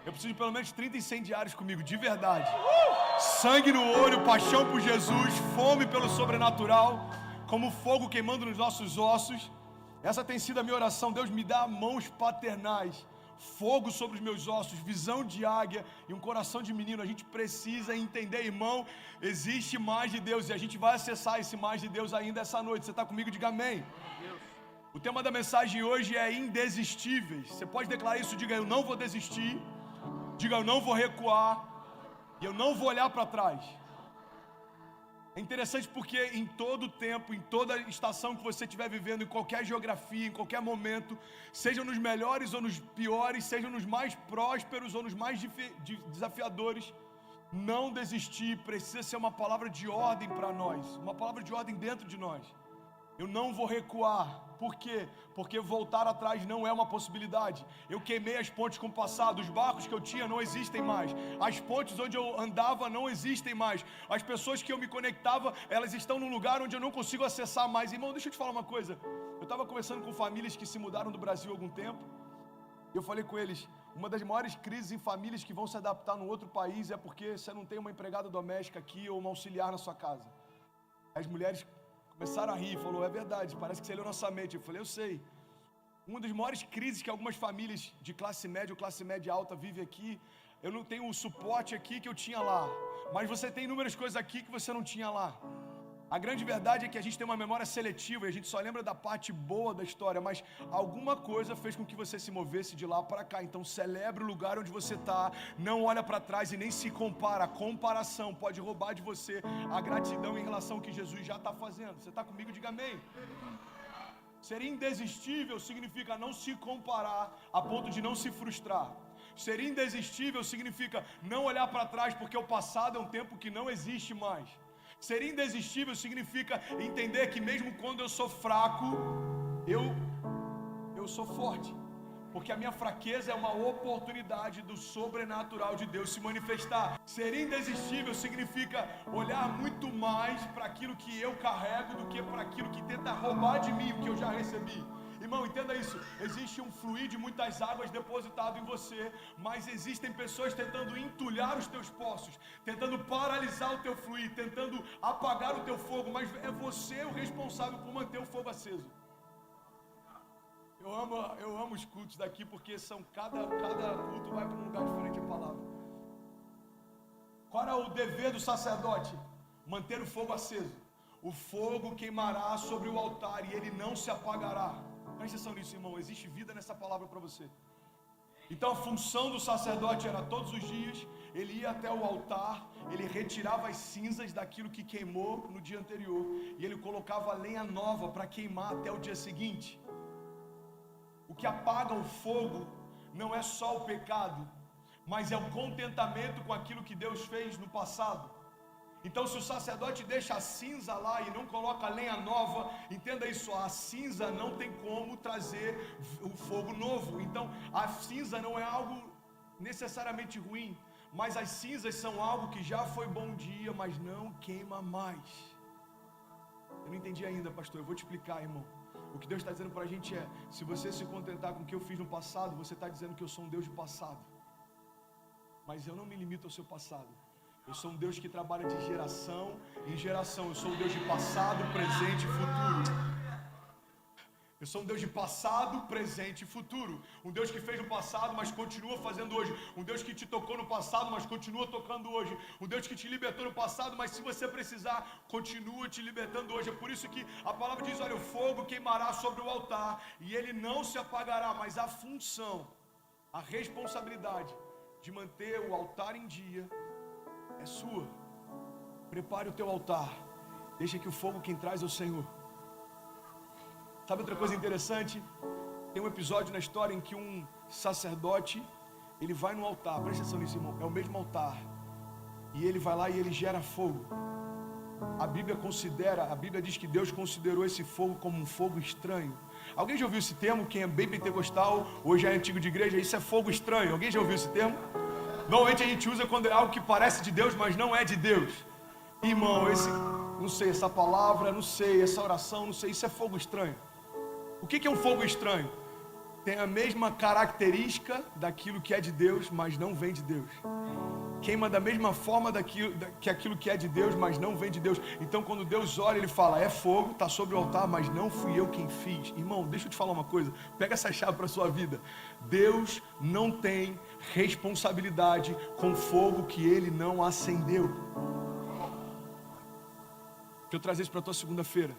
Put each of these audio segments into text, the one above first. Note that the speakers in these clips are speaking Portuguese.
Eu preciso de pelo menos 30 incendiários comigo, de verdade. Sangue no olho, paixão por Jesus, fome pelo sobrenatural, como fogo queimando nos nossos ossos. Essa tem sido a minha oração. Deus, me dá mãos paternais, fogo sobre os meus ossos, visão de águia e um coração de menino. A gente precisa entender, irmão, existe mais de Deus e a gente vai acessar esse mais de Deus ainda essa noite. Você está comigo? Diga amém. O tema da mensagem hoje é indesistíveis. Você pode declarar isso? Diga: eu não vou desistir. Diga: eu não vou recuar. E eu não vou olhar para trás. É interessante porque em todo tempo, em toda estação que você estiver vivendo, em qualquer geografia, em qualquer momento, sejam nos melhores ou nos piores, sejam nos mais prósperos ou nos mais desafiadores, não desistir precisa ser uma palavra de ordem para nós, uma palavra de ordem dentro de nós. Eu não vou recuar. Por quê? Porque voltar atrás não é uma possibilidade. Eu queimei as pontes com o passado. Os barcos que eu tinha não existem mais. As pontes onde eu andava não existem mais. As pessoas que eu me conectava, elas estão num lugar onde eu não consigo acessar mais. Irmão, deixa eu te falar uma coisa. Eu estava conversando com famílias que se mudaram do Brasil há algum tempo. E eu falei com eles, uma das maiores crises em famílias que vão se adaptar num outro país é porque você não tem uma empregada doméstica aqui ou uma auxiliar na sua casa. As mulheres começaram a rir, falou: é verdade, parece que você leu nossa mente. Eu falei: eu sei. Uma das maiores crises que algumas famílias de classe média ou classe média alta vivem aqui, eu não tenho o suporte aqui que eu tinha lá, mas você tem inúmeras coisas aqui que você não tinha lá. A grande verdade é que a gente tem uma memória seletiva e a gente só lembra da parte boa da história, mas alguma coisa fez com que você se movesse de lá para cá. Então celebre o lugar onde você está, não olha para trás e nem se compara. A comparação pode roubar de você a gratidão em relação ao que Jesus já está fazendo. Você está comigo? Diga amém. Ser indesistível significa não se comparar a ponto de não se frustrar. Ser indesistível significa não olhar para trás, porque o passado é um tempo que não existe mais. Ser indesistível significa entender que mesmo quando eu sou fraco, eu sou forte. Porque a minha fraqueza é uma oportunidade do sobrenatural de Deus se manifestar. Ser indesistível significa olhar muito mais para aquilo que eu carrego do que para aquilo que tenta roubar de mim o que eu já recebi. Irmão, entenda isso. Existe um fluir de muitas águas depositado em você, mas existem pessoas tentando entulhar os teus poços, tentando paralisar o teu fluir, tentando apagar o teu fogo, mas é você o responsável por manter o fogo aceso. Eu amo os cultos daqui porque cada culto vai para um lugar diferente a palavra. Qual é o dever do sacerdote? Manter o fogo aceso. O fogo queimará sobre o altar e ele não se apagará. Presta atenção nisso, irmão. Existe vida nessa palavra para você. Então a função do sacerdote era todos os dias, ele ia até o altar, ele retirava as cinzas daquilo que queimou no dia anterior e ele colocava lenha nova para queimar até o dia seguinte. O que apaga o fogo não é só o pecado, mas é o contentamento com aquilo que Deus fez no passado. Então se o sacerdote deixa a cinza lá e não coloca lenha nova, entenda isso, a cinza não tem como trazer o fogo novo. Então a cinza não é algo necessariamente ruim, mas as cinzas são algo que já foi bom dia, mas não queima mais. Eu não entendi ainda, pastor, eu vou te explicar, irmão. O que Deus está dizendo para a gente é: se você se contentar com o que eu fiz no passado, você está dizendo que eu sou um Deus de passado. Mas eu não me limito ao seu passado. Eu sou um Deus que trabalha de geração em geração. Eu sou um Deus de passado, presente e futuro. Eu sou um Deus de passado, presente e futuro. Um Deus que fez no passado, mas continua fazendo hoje. Um Deus que te tocou no passado, mas continua tocando hoje. Um Deus que te libertou no passado, mas se você precisar, continua te libertando hoje. É por isso que a palavra diz: olha, o fogo queimará sobre o altar e ele não se apagará. Mas a função, a responsabilidade de manter o altar em dia é sua. Prepare o teu altar. Deixa que o fogo quem traz é o Senhor. Sabe outra coisa interessante? Tem um episódio na história em que um sacerdote, ele vai no altar. Presta atenção nisso, irmão. É o mesmo altar. E ele vai lá e ele gera fogo. A Bíblia diz que Deus considerou esse fogo como um fogo estranho. Alguém já ouviu esse termo? Quem é bem pentecostal, hoje é antigo de igreja, isso é fogo estranho. Alguém já ouviu esse termo? Normalmente a gente usa quando é algo que parece de Deus, mas não é de Deus. Irmão, não sei, essa palavra, não sei, essa oração, não sei, isso é fogo estranho. O que é um fogo estranho? tem a mesma característica daquilo que é de Deus, mas não vem de Deus. Queima da mesma forma que aquilo que é de Deus, mas não vem de Deus. Então quando Deus olha, Ele fala, é fogo, está sobre o altar, mas não fui eu quem fiz. Irmão, deixa eu te falar uma coisa, pega essa chave para a sua vida. Deus não tem responsabilidade com fogo que Ele não acendeu. Deixa eu trazer isso para a tua segunda-feira.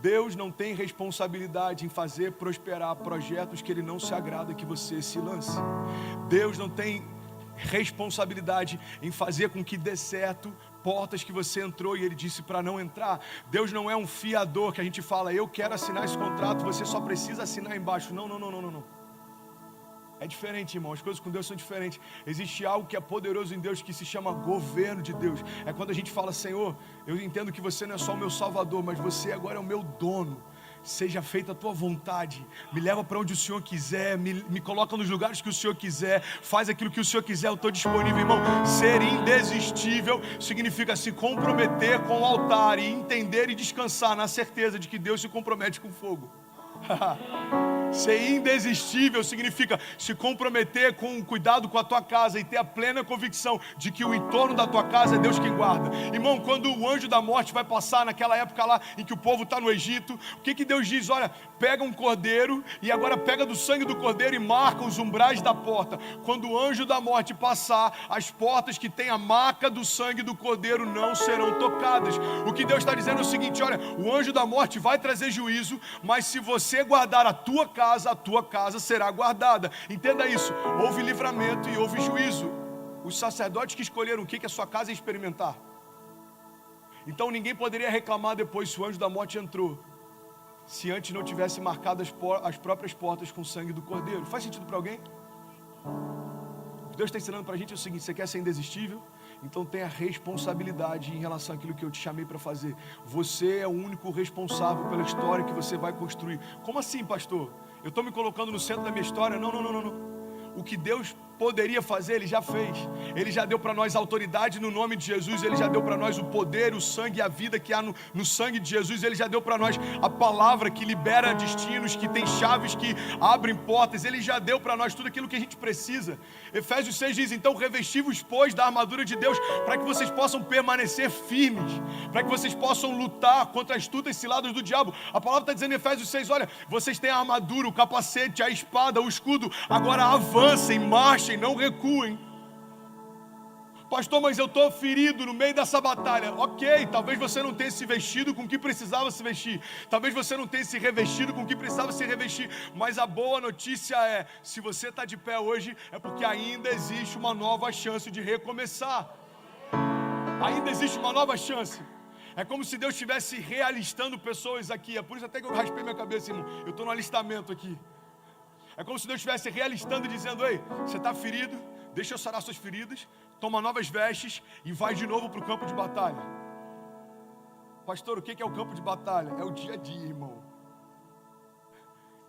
Deus não tem responsabilidade em fazer prosperar projetos que Ele não se agrada que você se lance. Deus não tem responsabilidade em fazer com que dê certo portas que você entrou e Ele disse para não entrar. Deus não é um fiador que a gente fala, eu quero assinar esse contrato, você só precisa assinar embaixo. Não. É diferente, irmão, as coisas com Deus são diferentes. Existe algo que é poderoso em Deus que se chama governo de Deus. É quando a gente fala, Senhor, eu entendo que você não é só o meu salvador, mas você agora é o meu dono. Seja feita a tua vontade, me leva para onde o Senhor quiser, me coloca nos lugares que o Senhor quiser, faz aquilo que o Senhor quiser, eu estou disponível, irmão. Ser indesistível significa se comprometer com o altar e entender e descansar na certeza de que Deus se compromete com fogo. Ser indesistível significa se comprometer com cuidado com a tua casa e ter a plena convicção de que o entorno da tua casa é Deus quem guarda. Irmão, quando o anjo da morte vai passar naquela época lá em que o povo está no Egito, o que Deus diz? Olha, pega um cordeiro e agora pega do sangue do cordeiro e marca os umbrais da porta. Quando o anjo da morte passar, as portas que tem a marca do sangue do cordeiro não serão tocadas. O que Deus está dizendo é o seguinte, olha, o anjo da morte vai trazer juízo, mas se você guardar a tua casa será guardada. Entenda isso, houve livramento e houve juízo. Os sacerdotes que escolheram o que a sua casa ia experimentar. Então ninguém poderia reclamar depois se o anjo da morte entrou, se antes não tivesse marcado as próprias portas com o sangue do cordeiro. Faz sentido para alguém? O que Deus está ensinando para a gente é o seguinte, você quer ser indesistível? Então tenha responsabilidade em relação àquilo que eu te chamei para fazer. Você é o único responsável pela história que você vai construir. Como assim, pastor? Eu estou me colocando no centro da minha história? Não. O que Deus poderia fazer, Ele já fez. Ele já deu para nós autoridade no nome de Jesus. Ele já deu para nós o poder, o sangue e a vida que há no sangue de Jesus. Ele já deu para nós a palavra que libera destinos, que tem chaves que abrem portas. Ele já deu para nós tudo aquilo que a gente precisa. Efésios 6 diz, então revesti-vos, pois, da armadura de Deus, para que vocês possam permanecer firmes, para que vocês possam lutar contra as astutas ciladas do diabo. A palavra está dizendo em Efésios 6, olha, vocês têm a armadura, o capacete, a espada, o escudo, agora avancem, marchem, não recuem. Pastor, mas eu estou ferido no meio dessa batalha. Ok, talvez você não tenha se vestido com o que precisava se vestir. Talvez você não tenha se revestido com o que precisava se revestir. Mas a boa notícia é, se você está de pé hoje, é porque ainda existe uma nova chance de recomeçar. Ainda existe uma nova chance. É como se Deus estivesse realistando pessoas aqui. É por isso até que eu raspei minha cabeça, irmão. Eu estou no alistamento aqui. É como se Deus estivesse realistando e dizendo, ei, você está ferido, deixa eu sarar suas feridas, toma novas vestes e vai de novo para o campo de batalha. Pastor, o que é o campo de batalha? É o dia a dia, irmão.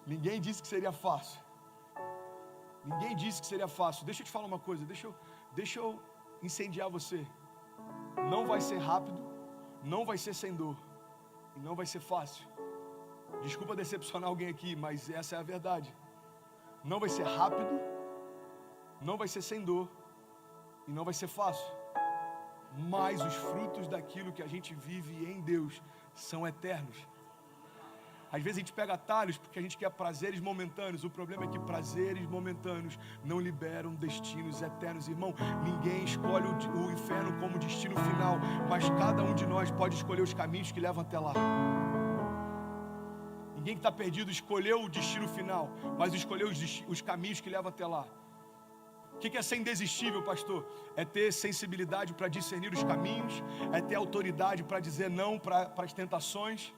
Ninguém disse que seria fácil. Ninguém disse que seria fácil. Deixa eu te falar uma coisa, deixa eu incendiar você. Não vai ser rápido, não vai ser sem dor e não vai ser fácil. Desculpa decepcionar alguém aqui, mas essa é a verdade. Não vai ser rápido, não vai ser sem dor e não vai ser fácil. Mas os frutos daquilo que a gente vive em Deus são eternos. Às vezes a gente pega atalhos porque a gente quer prazeres momentâneos. O problema é que prazeres momentâneos não liberam destinos eternos. Irmão, ninguém escolhe o inferno como destino final, mas cada um de nós pode escolher os caminhos que levam até lá. Ninguém que está perdido escolheu o destino final, mas escolheu os caminhos que levam até lá. O que é ser indesistível, pastor? É ter sensibilidade para discernir os caminhos, é ter autoridade para dizer não para as tentações,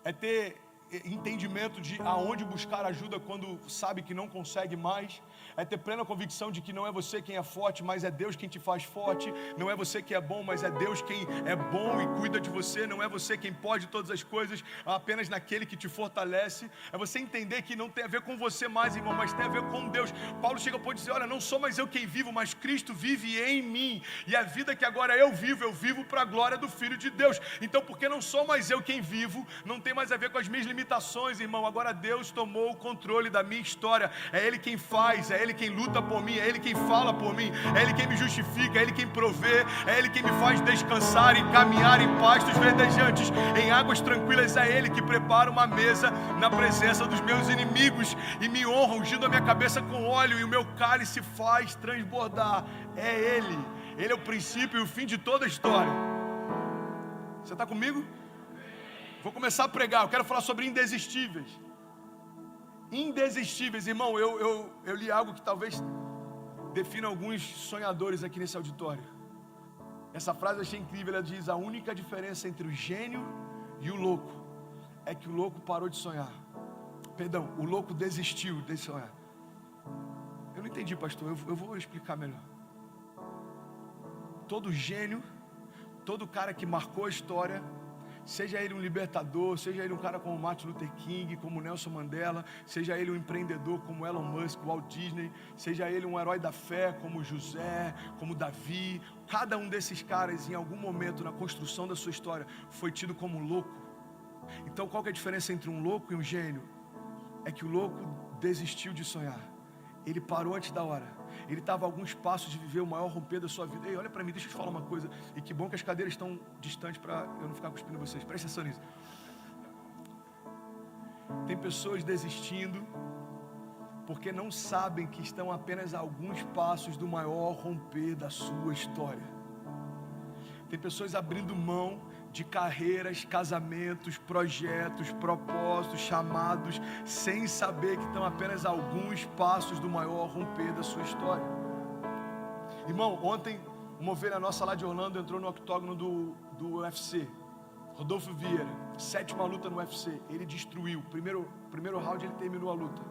é ter entendimento de aonde buscar ajuda quando sabe que não consegue mais, é ter plena convicção de que não é você quem é forte, mas é Deus quem te faz forte, não é você que é bom, mas é Deus quem é bom e cuida de você, não é você quem pode todas as coisas, apenas naquele que te fortalece. É você entender que não tem a ver com você mais, irmão, mas tem a ver com Deus. Paulo chega a dizer, olha, não sou mais eu quem vivo, mas Cristo vive em mim, e a vida que agora eu vivo para a glória do Filho de Deus. Então, porque não sou mais eu quem vivo, não tem mais a ver com as minhas limitações, limitações, irmão. Agora Deus tomou o controle da minha história. É Ele quem faz, é Ele quem luta por mim, é Ele quem fala por mim, é Ele quem me justifica, é Ele quem provê, é Ele quem me faz descansar e caminhar em pastos verdejantes, em águas tranquilas. É Ele que prepara uma mesa na presença dos meus inimigos e me honra, ungindo a minha cabeça com óleo, e o meu cálice faz transbordar. É Ele. Ele é o princípio e o fim de toda a história. Você está comigo? Vou começar a pregar. Eu quero falar sobre indesistíveis. Indesistíveis, irmão. Eu li algo que talvez defina alguns sonhadores aqui nesse auditório. Essa frase eu achei incrível. Ela diz: a única diferença entre o gênio e o louco é que o louco parou de sonhar. Perdão, o louco desistiu de sonhar. Eu não entendi, pastor. Eu vou explicar melhor. Todo gênio, todo cara que marcou a história, seja ele um libertador, seja ele um cara como Martin Luther King, como Nelson Mandela, seja ele um empreendedor como Elon Musk, Walt Disney, seja ele um herói da fé como José, como Davi, cada um desses caras em algum momento na construção da sua história foi tido como louco. Então qual que é a diferença entre um louco e um gênio? É que o louco desistiu de sonhar, ele parou antes da hora. Ele estava a alguns passos de viver o maior romper da sua vida. Ei, olha para mim, deixa eu te falar uma coisa. E que bom que as cadeiras estão distantes para eu não ficar cuspindo vocês. Presta atenção nisso. Tem pessoas desistindo porque não sabem que estão apenas a alguns passos do maior romper da sua história. Tem pessoas abrindo mão de carreiras, casamentos, projetos, propósitos, chamados, sem saber que estão apenas a alguns passos do maior romper da sua história. Irmão, ontem uma ovelha nossa lá de Orlando entrou no octógono do UFC, Rodolfo Vieira, 7ª luta no UFC, ele destruiu, primeiro round ele terminou a luta.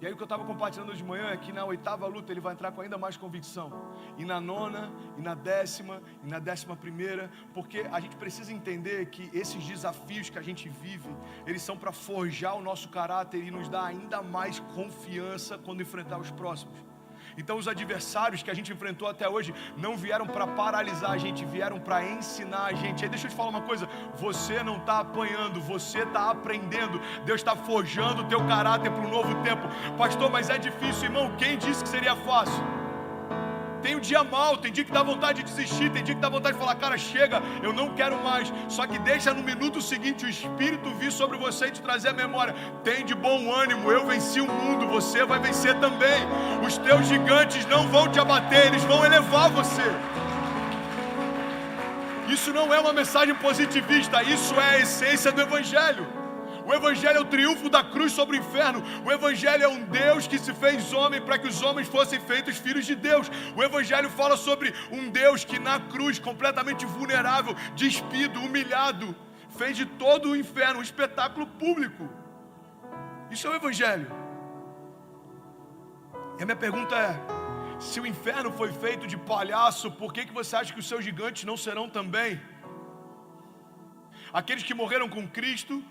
E aí o que eu estava compartilhando hoje de manhã é que na 8ª luta ele vai entrar com ainda mais convicção. E na 9ª, e na 10ª, e na 11ª, porque a gente precisa entender que esses desafios que a gente vive, eles são para forjar o nosso caráter e nos dar ainda mais confiança quando enfrentar os próximos. Então os adversários que a gente enfrentou até hoje não vieram para paralisar a gente, vieram para ensinar a gente. Aí deixa eu te falar uma coisa, você não está apanhando, você está aprendendo. Deus está forjando o teu caráter para um novo tempo. Pastor, mas é difícil, irmão, quem disse que seria fácil? Tem um dia mal, tem dia que dá vontade de desistir, tem dia que dá vontade de falar, cara, chega, eu não quero mais. Só que deixa no minuto seguinte o Espírito vir sobre você e te trazer a memória. Tem de bom ânimo, eu venci o mundo, você vai vencer também. Os teus gigantes não vão te abater, eles vão elevar você. Isso não é uma mensagem positivista, isso é a essência do Evangelho. O Evangelho é o triunfo da cruz sobre o inferno. O Evangelho é um Deus que se fez homem para que os homens fossem feitos filhos de Deus. O Evangelho fala sobre um Deus que na cruz, completamente vulnerável, despido, humilhado, fez de todo o inferno um espetáculo público. Isso é o Evangelho. E a minha pergunta é, se o inferno foi feito de palhaço, por que você acha que os seus gigantes não serão também? Aqueles que morreram com Cristo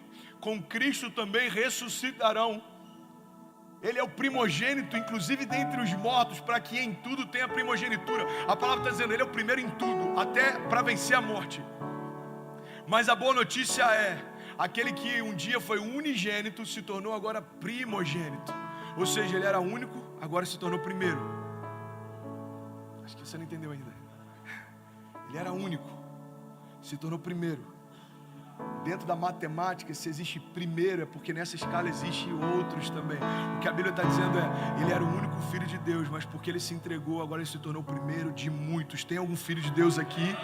também ressuscitarão. Ele é o primogênito, inclusive dentre os mortos, para que em tudo tenha primogenitura. A palavra está dizendo, ele é o primeiro em tudo, até para vencer a morte. Mas a boa notícia é, aquele que um dia foi unigênito, se tornou agora primogênito. Ou seja, ele era único, agora se tornou primeiro. Acho que você não entendeu ainda. Ele era único, se tornou primeiro. Dentro da matemática, se existe primeiro, é porque nessa escala existem outros também. O que a Bíblia está dizendo é, ele era o único filho de Deus, mas porque ele se entregou, agora ele se tornou o primeiro de muitos. Tem algum filho de Deus aqui?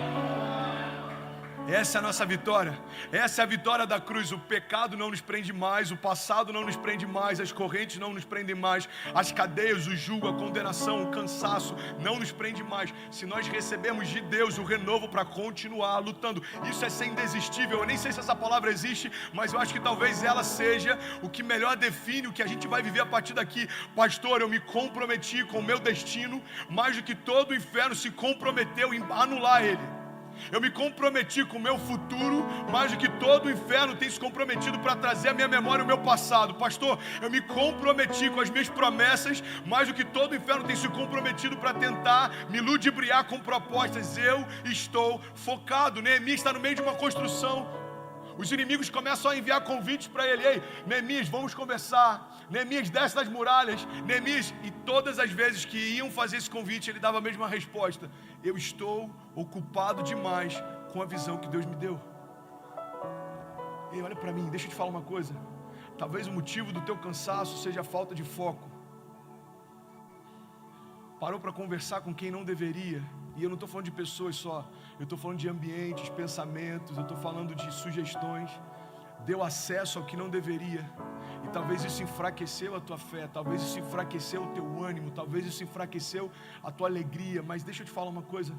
Essa é a nossa vitória, essa é a vitória da cruz. O pecado não nos prende mais, o passado não nos prende mais, as correntes não nos prendem mais, as cadeias, o jugo, a condenação, o cansaço não nos prende mais. Se nós recebemos de Deus o renovo para continuar lutando, isso é ser indesistível. Eu nem sei se essa palavra existe, mas eu acho que talvez ela seja o que melhor define o que a gente vai viver a partir daqui. Pastor, eu me comprometi com o meu destino, mais do que todo o inferno se comprometeu em anular ele. Eu me comprometi com o meu futuro, mais do que todo o inferno tem se comprometido para trazer à minha memória o meu passado. Pastor, eu me comprometi com as minhas promessas, mais do que todo o inferno tem se comprometido para tentar me ludibriar com propostas. Eu estou focado. Neemias está no meio de uma construção. Os inimigos começam a enviar convites para ele. Ei, Neemias, vamos conversar. Neemias, desce das muralhas. Neemias, e todas as vezes que iam fazer esse convite, ele dava a mesma resposta: eu estou ocupado demais com a visão que Deus me deu. Ei, olha para mim, deixa eu te falar uma coisa. Talvez o motivo do teu cansaço seja a falta de foco. Parou para conversar com quem não deveria. E eu não estou falando de pessoas só, eu estou falando de ambientes, pensamentos, eu estou falando de sugestões. Deu acesso ao que não deveria. E talvez isso enfraqueceu a tua fé, talvez isso enfraqueceu o teu ânimo, talvez isso enfraqueceu a tua alegria. Mas deixa eu te falar uma coisa.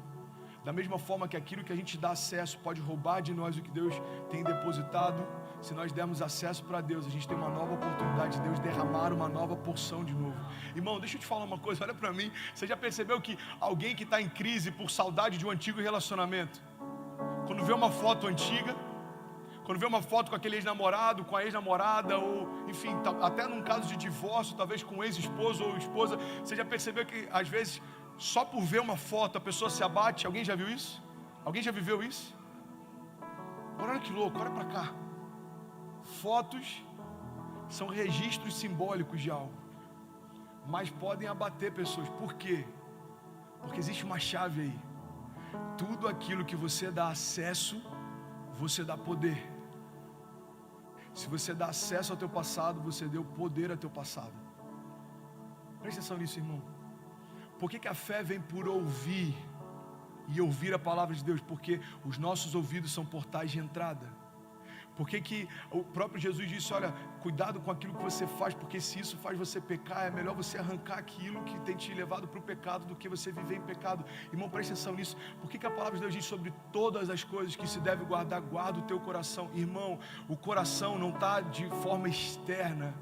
Da mesma forma que aquilo que a gente dá acesso pode roubar de nós o que Deus tem depositado, se nós dermos acesso para Deus, a gente tem uma nova oportunidade de Deus derramar uma nova porção de novo. Irmão, deixa eu te falar uma coisa, olha para mim. Você já percebeu que alguém que está em crise por saudade de um antigo relacionamento, quando vê uma foto antiga, quando vê uma foto com aquele ex-namorado, com a ex-namorada, ou enfim, até num caso de divórcio, talvez com ex-esposo ou esposa, você já percebeu que às vezes só por ver uma foto a pessoa se abate? Alguém já viu isso? Alguém já viveu isso? Olha que louco, olha para cá. Fotos são registros simbólicos de algo, mas podem abater pessoas. Por quê? Porque existe uma chave aí. Tudo aquilo que você dá acesso, você dá poder. Se você dá acesso ao teu passado, você deu poder ao teu passado. Presta atenção nisso, irmão. Por que a fé vem por ouvir e ouvir a palavra de Deus? Porque os nossos ouvidos são portais de entrada. Por que o próprio Jesus disse: olha, cuidado com aquilo que você faz, porque se isso faz você pecar, é melhor você arrancar aquilo que tem te levado para o pecado do que você viver em pecado. Irmão, presta atenção nisso. Por que a palavra de Deus diz sobre todas as coisas que se deve guardar? Guarda o teu coração. Irmão, o coração não está de forma externa,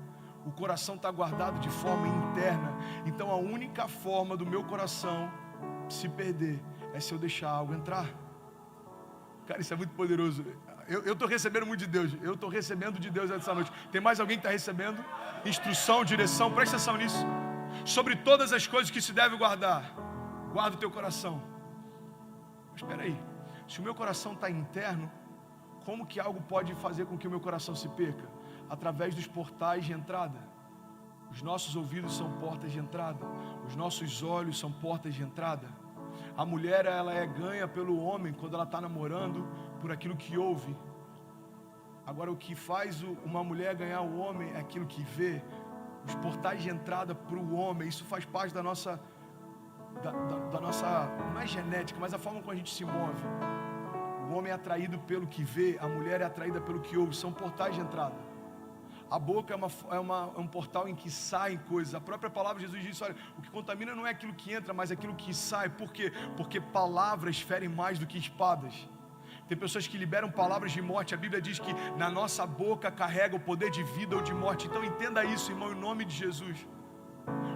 o coração está guardado de forma interna. Então a única forma do meu coração se perder é se eu deixar algo entrar. Cara, isso é muito poderoso. Eu estou recebendo muito de Deus. Eu estou recebendo de Deus essa noite. Tem mais alguém que está recebendo? Instrução, direção, presta atenção nisso. Sobre todas as coisas que se deve guardar, guarda o teu coração. Mas espera aí, se o meu coração está interno, como que algo pode fazer com que o meu coração se perca? Através dos portais de entrada. Os nossos ouvidos são portas de entrada. Os nossos olhos são portas de entrada. A mulher, ela é ganha pelo homem quando ela está namorando, por aquilo que ouve. Agora, o que faz uma mulher ganhar o homem é aquilo que vê. Os portais de entrada para o homem, isso faz parte da nossa, da nossa, não é genética, mas a forma como a gente se move. O homem é atraído pelo que vê, a mulher é atraída pelo que ouve. São portais de entrada. A boca é um portal em que saem coisas. A própria palavra de Jesus diz: olha, o que contamina não é aquilo que entra, mas aquilo que sai. Por quê? Porque palavras ferem mais do que espadas. Tem pessoas que liberam palavras de morte. A Bíblia diz que na nossa boca carrega o poder de vida ou de morte. Então entenda isso, irmão, em nome de Jesus.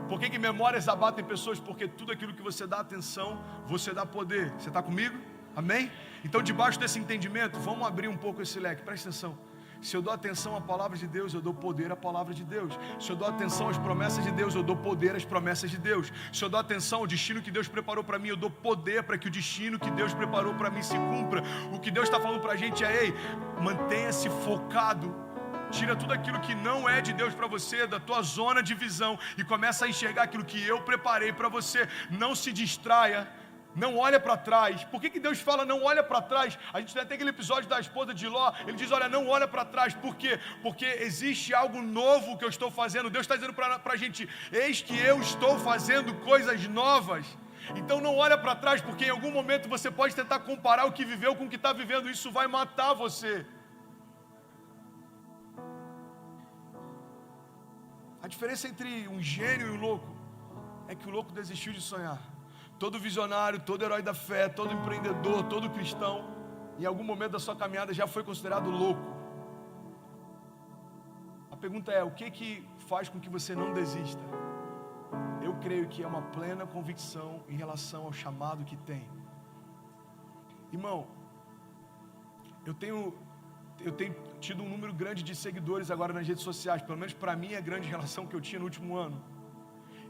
Por que memórias abatem pessoas? Porque tudo aquilo que você dá atenção, você dá poder. Você está comigo? Amém? Então, debaixo desse entendimento, vamos abrir um pouco esse leque. Presta atenção. Se eu dou atenção à palavra de Deus, eu dou poder à palavra de Deus. Se eu dou atenção às promessas de Deus, eu dou poder às promessas de Deus. Se eu dou atenção ao destino que Deus preparou para mim, eu dou poder para que o destino que Deus preparou para mim se cumpra. O que Deus está falando para a gente é: ei, mantenha-se focado. Tira tudo aquilo que não é de Deus para você, da tua zona de visão, e começa a enxergar aquilo que eu preparei para você. Não se distraia. Não olha para trás. Por que Deus fala não olha para trás? A gente tem até aquele episódio da esposa de Ló. Ele diz: olha, não olha para trás. Por quê? Porque existe algo novo que eu estou fazendo. Deus está dizendo para a gente: eis que eu estou fazendo coisas novas. Então não olha para trás, porque em algum momento você pode tentar comparar o que viveu com o que está vivendo. Isso vai matar você. A diferença entre um gênio e um louco é que o louco desistiu de sonhar. Todo visionário, todo herói da fé, todo empreendedor, todo cristão, em algum momento da sua caminhada já foi considerado louco. A pergunta é: o que faz com que você não desista? Eu creio que é uma plena convicção em relação ao chamado que tem. Irmão, eu tenho tido um número grande de seguidores agora nas redes sociais. Pelo menos para mim é grande em relação ao que eu tinha no último ano.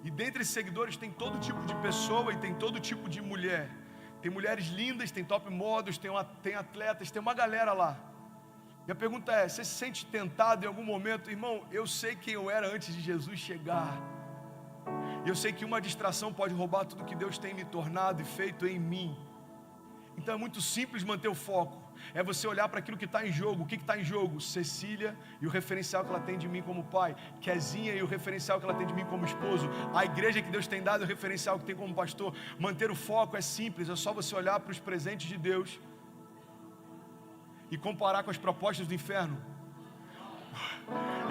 E dentre esses seguidores tem todo tipo de pessoa e tem todo tipo de mulher. Tem mulheres lindas, tem top models, tem atletas, tem uma galera lá. E a pergunta é, você se sente tentado em algum momento? Irmão, eu sei quem eu era antes de Jesus chegar. E eu sei que uma distração pode roubar tudo que Deus tem me tornado e feito em mim. Então é muito simples manter o foco. É você olhar para aquilo que está em jogo. O que está em jogo? Cecília e o referencial que ela tem de mim como pai. Kezinha e o referencial que ela tem de mim como esposo. A igreja que Deus tem dado e o referencial que tem como pastor. Manter o foco é simples. É só você olhar para os presentes de Deus e comparar com as propostas do inferno.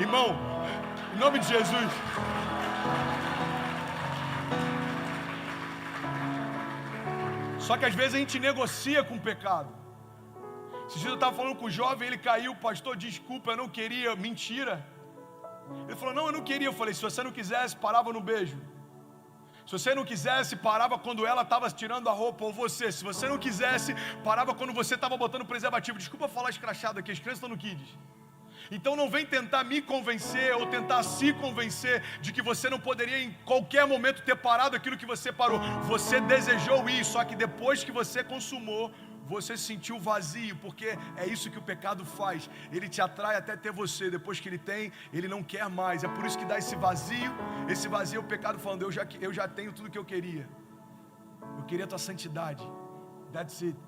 Irmão, em nome de Jesus. Só que às vezes a gente negocia com o pecado. Esses dias eu estava falando com o jovem, ele caiu, pastor, desculpa, eu não queria, mentira. Ele falou, não, eu não queria. Eu falei, se você não quisesse, parava no beijo. Se você não quisesse, parava quando ela estava tirando a roupa, ou você. Se você não quisesse, parava quando você estava botando preservativo. Desculpa falar escrachado aqui, as crianças estão no Kids. Então não vem tentar me convencer ou tentar se convencer de que você não poderia em qualquer momento ter parado aquilo que você parou. Você desejou isso, só que depois que você consumou, você se sentiu vazio, porque é isso que o pecado faz. Ele te atrai até ter você, depois que ele tem, ele não quer mais. É por isso que dá esse vazio é o pecado falando, eu já tenho tudo que eu queria a tua santidade, that's it.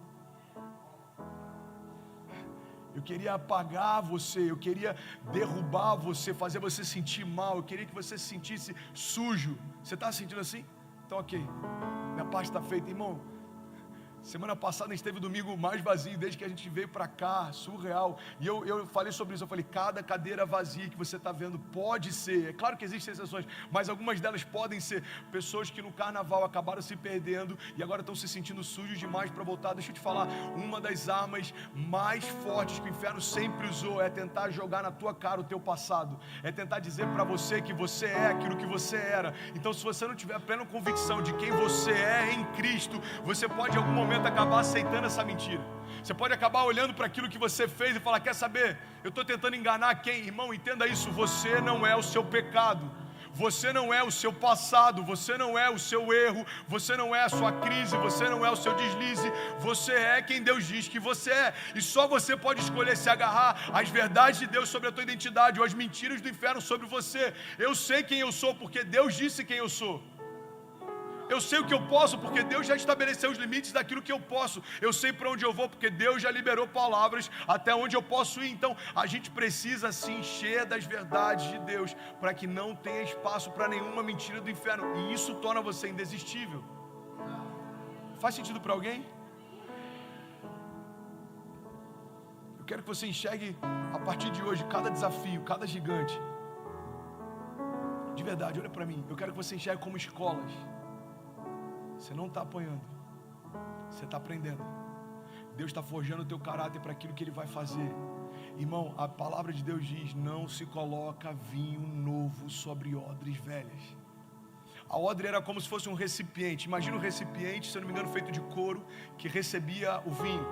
Eu queria apagar você, eu queria derrubar você, fazer você sentir mal, eu queria que você se sentisse sujo. Você está se sentindo assim? Então ok, minha parte está feita, irmão. Semana passada a gente teve o domingo mais vazio desde que a gente veio para cá, surreal. E eu falei sobre isso, eu falei, cada cadeira vazia que você está vendo pode ser, é claro que existem exceções, mas algumas delas podem ser pessoas que no carnaval acabaram se perdendo e agora estão se sentindo sujos demais para voltar. Deixa eu te falar, uma das armas mais fortes que o inferno sempre usou é tentar jogar na tua cara o teu passado, é tentar dizer para você que você é aquilo que você era. Então se você não tiver a plena convicção de quem você é em Cristo, você pode em algum momento acabar aceitando essa mentira. Você pode acabar olhando para aquilo que você fez e falar, quer saber, eu estou tentando enganar quem? Irmão, entenda isso, você não é o seu pecado, você não é o seu passado, você não é o seu erro, você não é a sua crise, você não é o seu deslize, você é quem Deus diz que você é, e só você pode escolher se agarrar às verdades de Deus sobre a tua identidade ou às mentiras do inferno sobre você. Eu sei quem eu sou porque Deus disse quem eu sou. Eu sei o que eu posso porque Deus já estabeleceu os limites daquilo que eu posso. Eu sei para onde eu vou porque Deus já liberou palavras até onde eu posso ir. Então a gente precisa se encher das verdades de Deus para que não tenha espaço para nenhuma mentira do inferno. E isso torna você indesistível. Faz sentido para alguém? Eu quero que você enxergue a partir de hoje cada desafio, cada gigante. De verdade, olha para mim. Eu quero que você enxergue como escolas. Você não está apanhando, você está aprendendo. Deus está forjando o teu caráter para aquilo que Ele vai fazer. Irmão, a palavra de Deus diz, não se coloca vinho novo sobre odres velhas. A odre era como se fosse um recipiente. Imagina um recipiente, se eu não me engano, feito de couro, que recebia o vinho.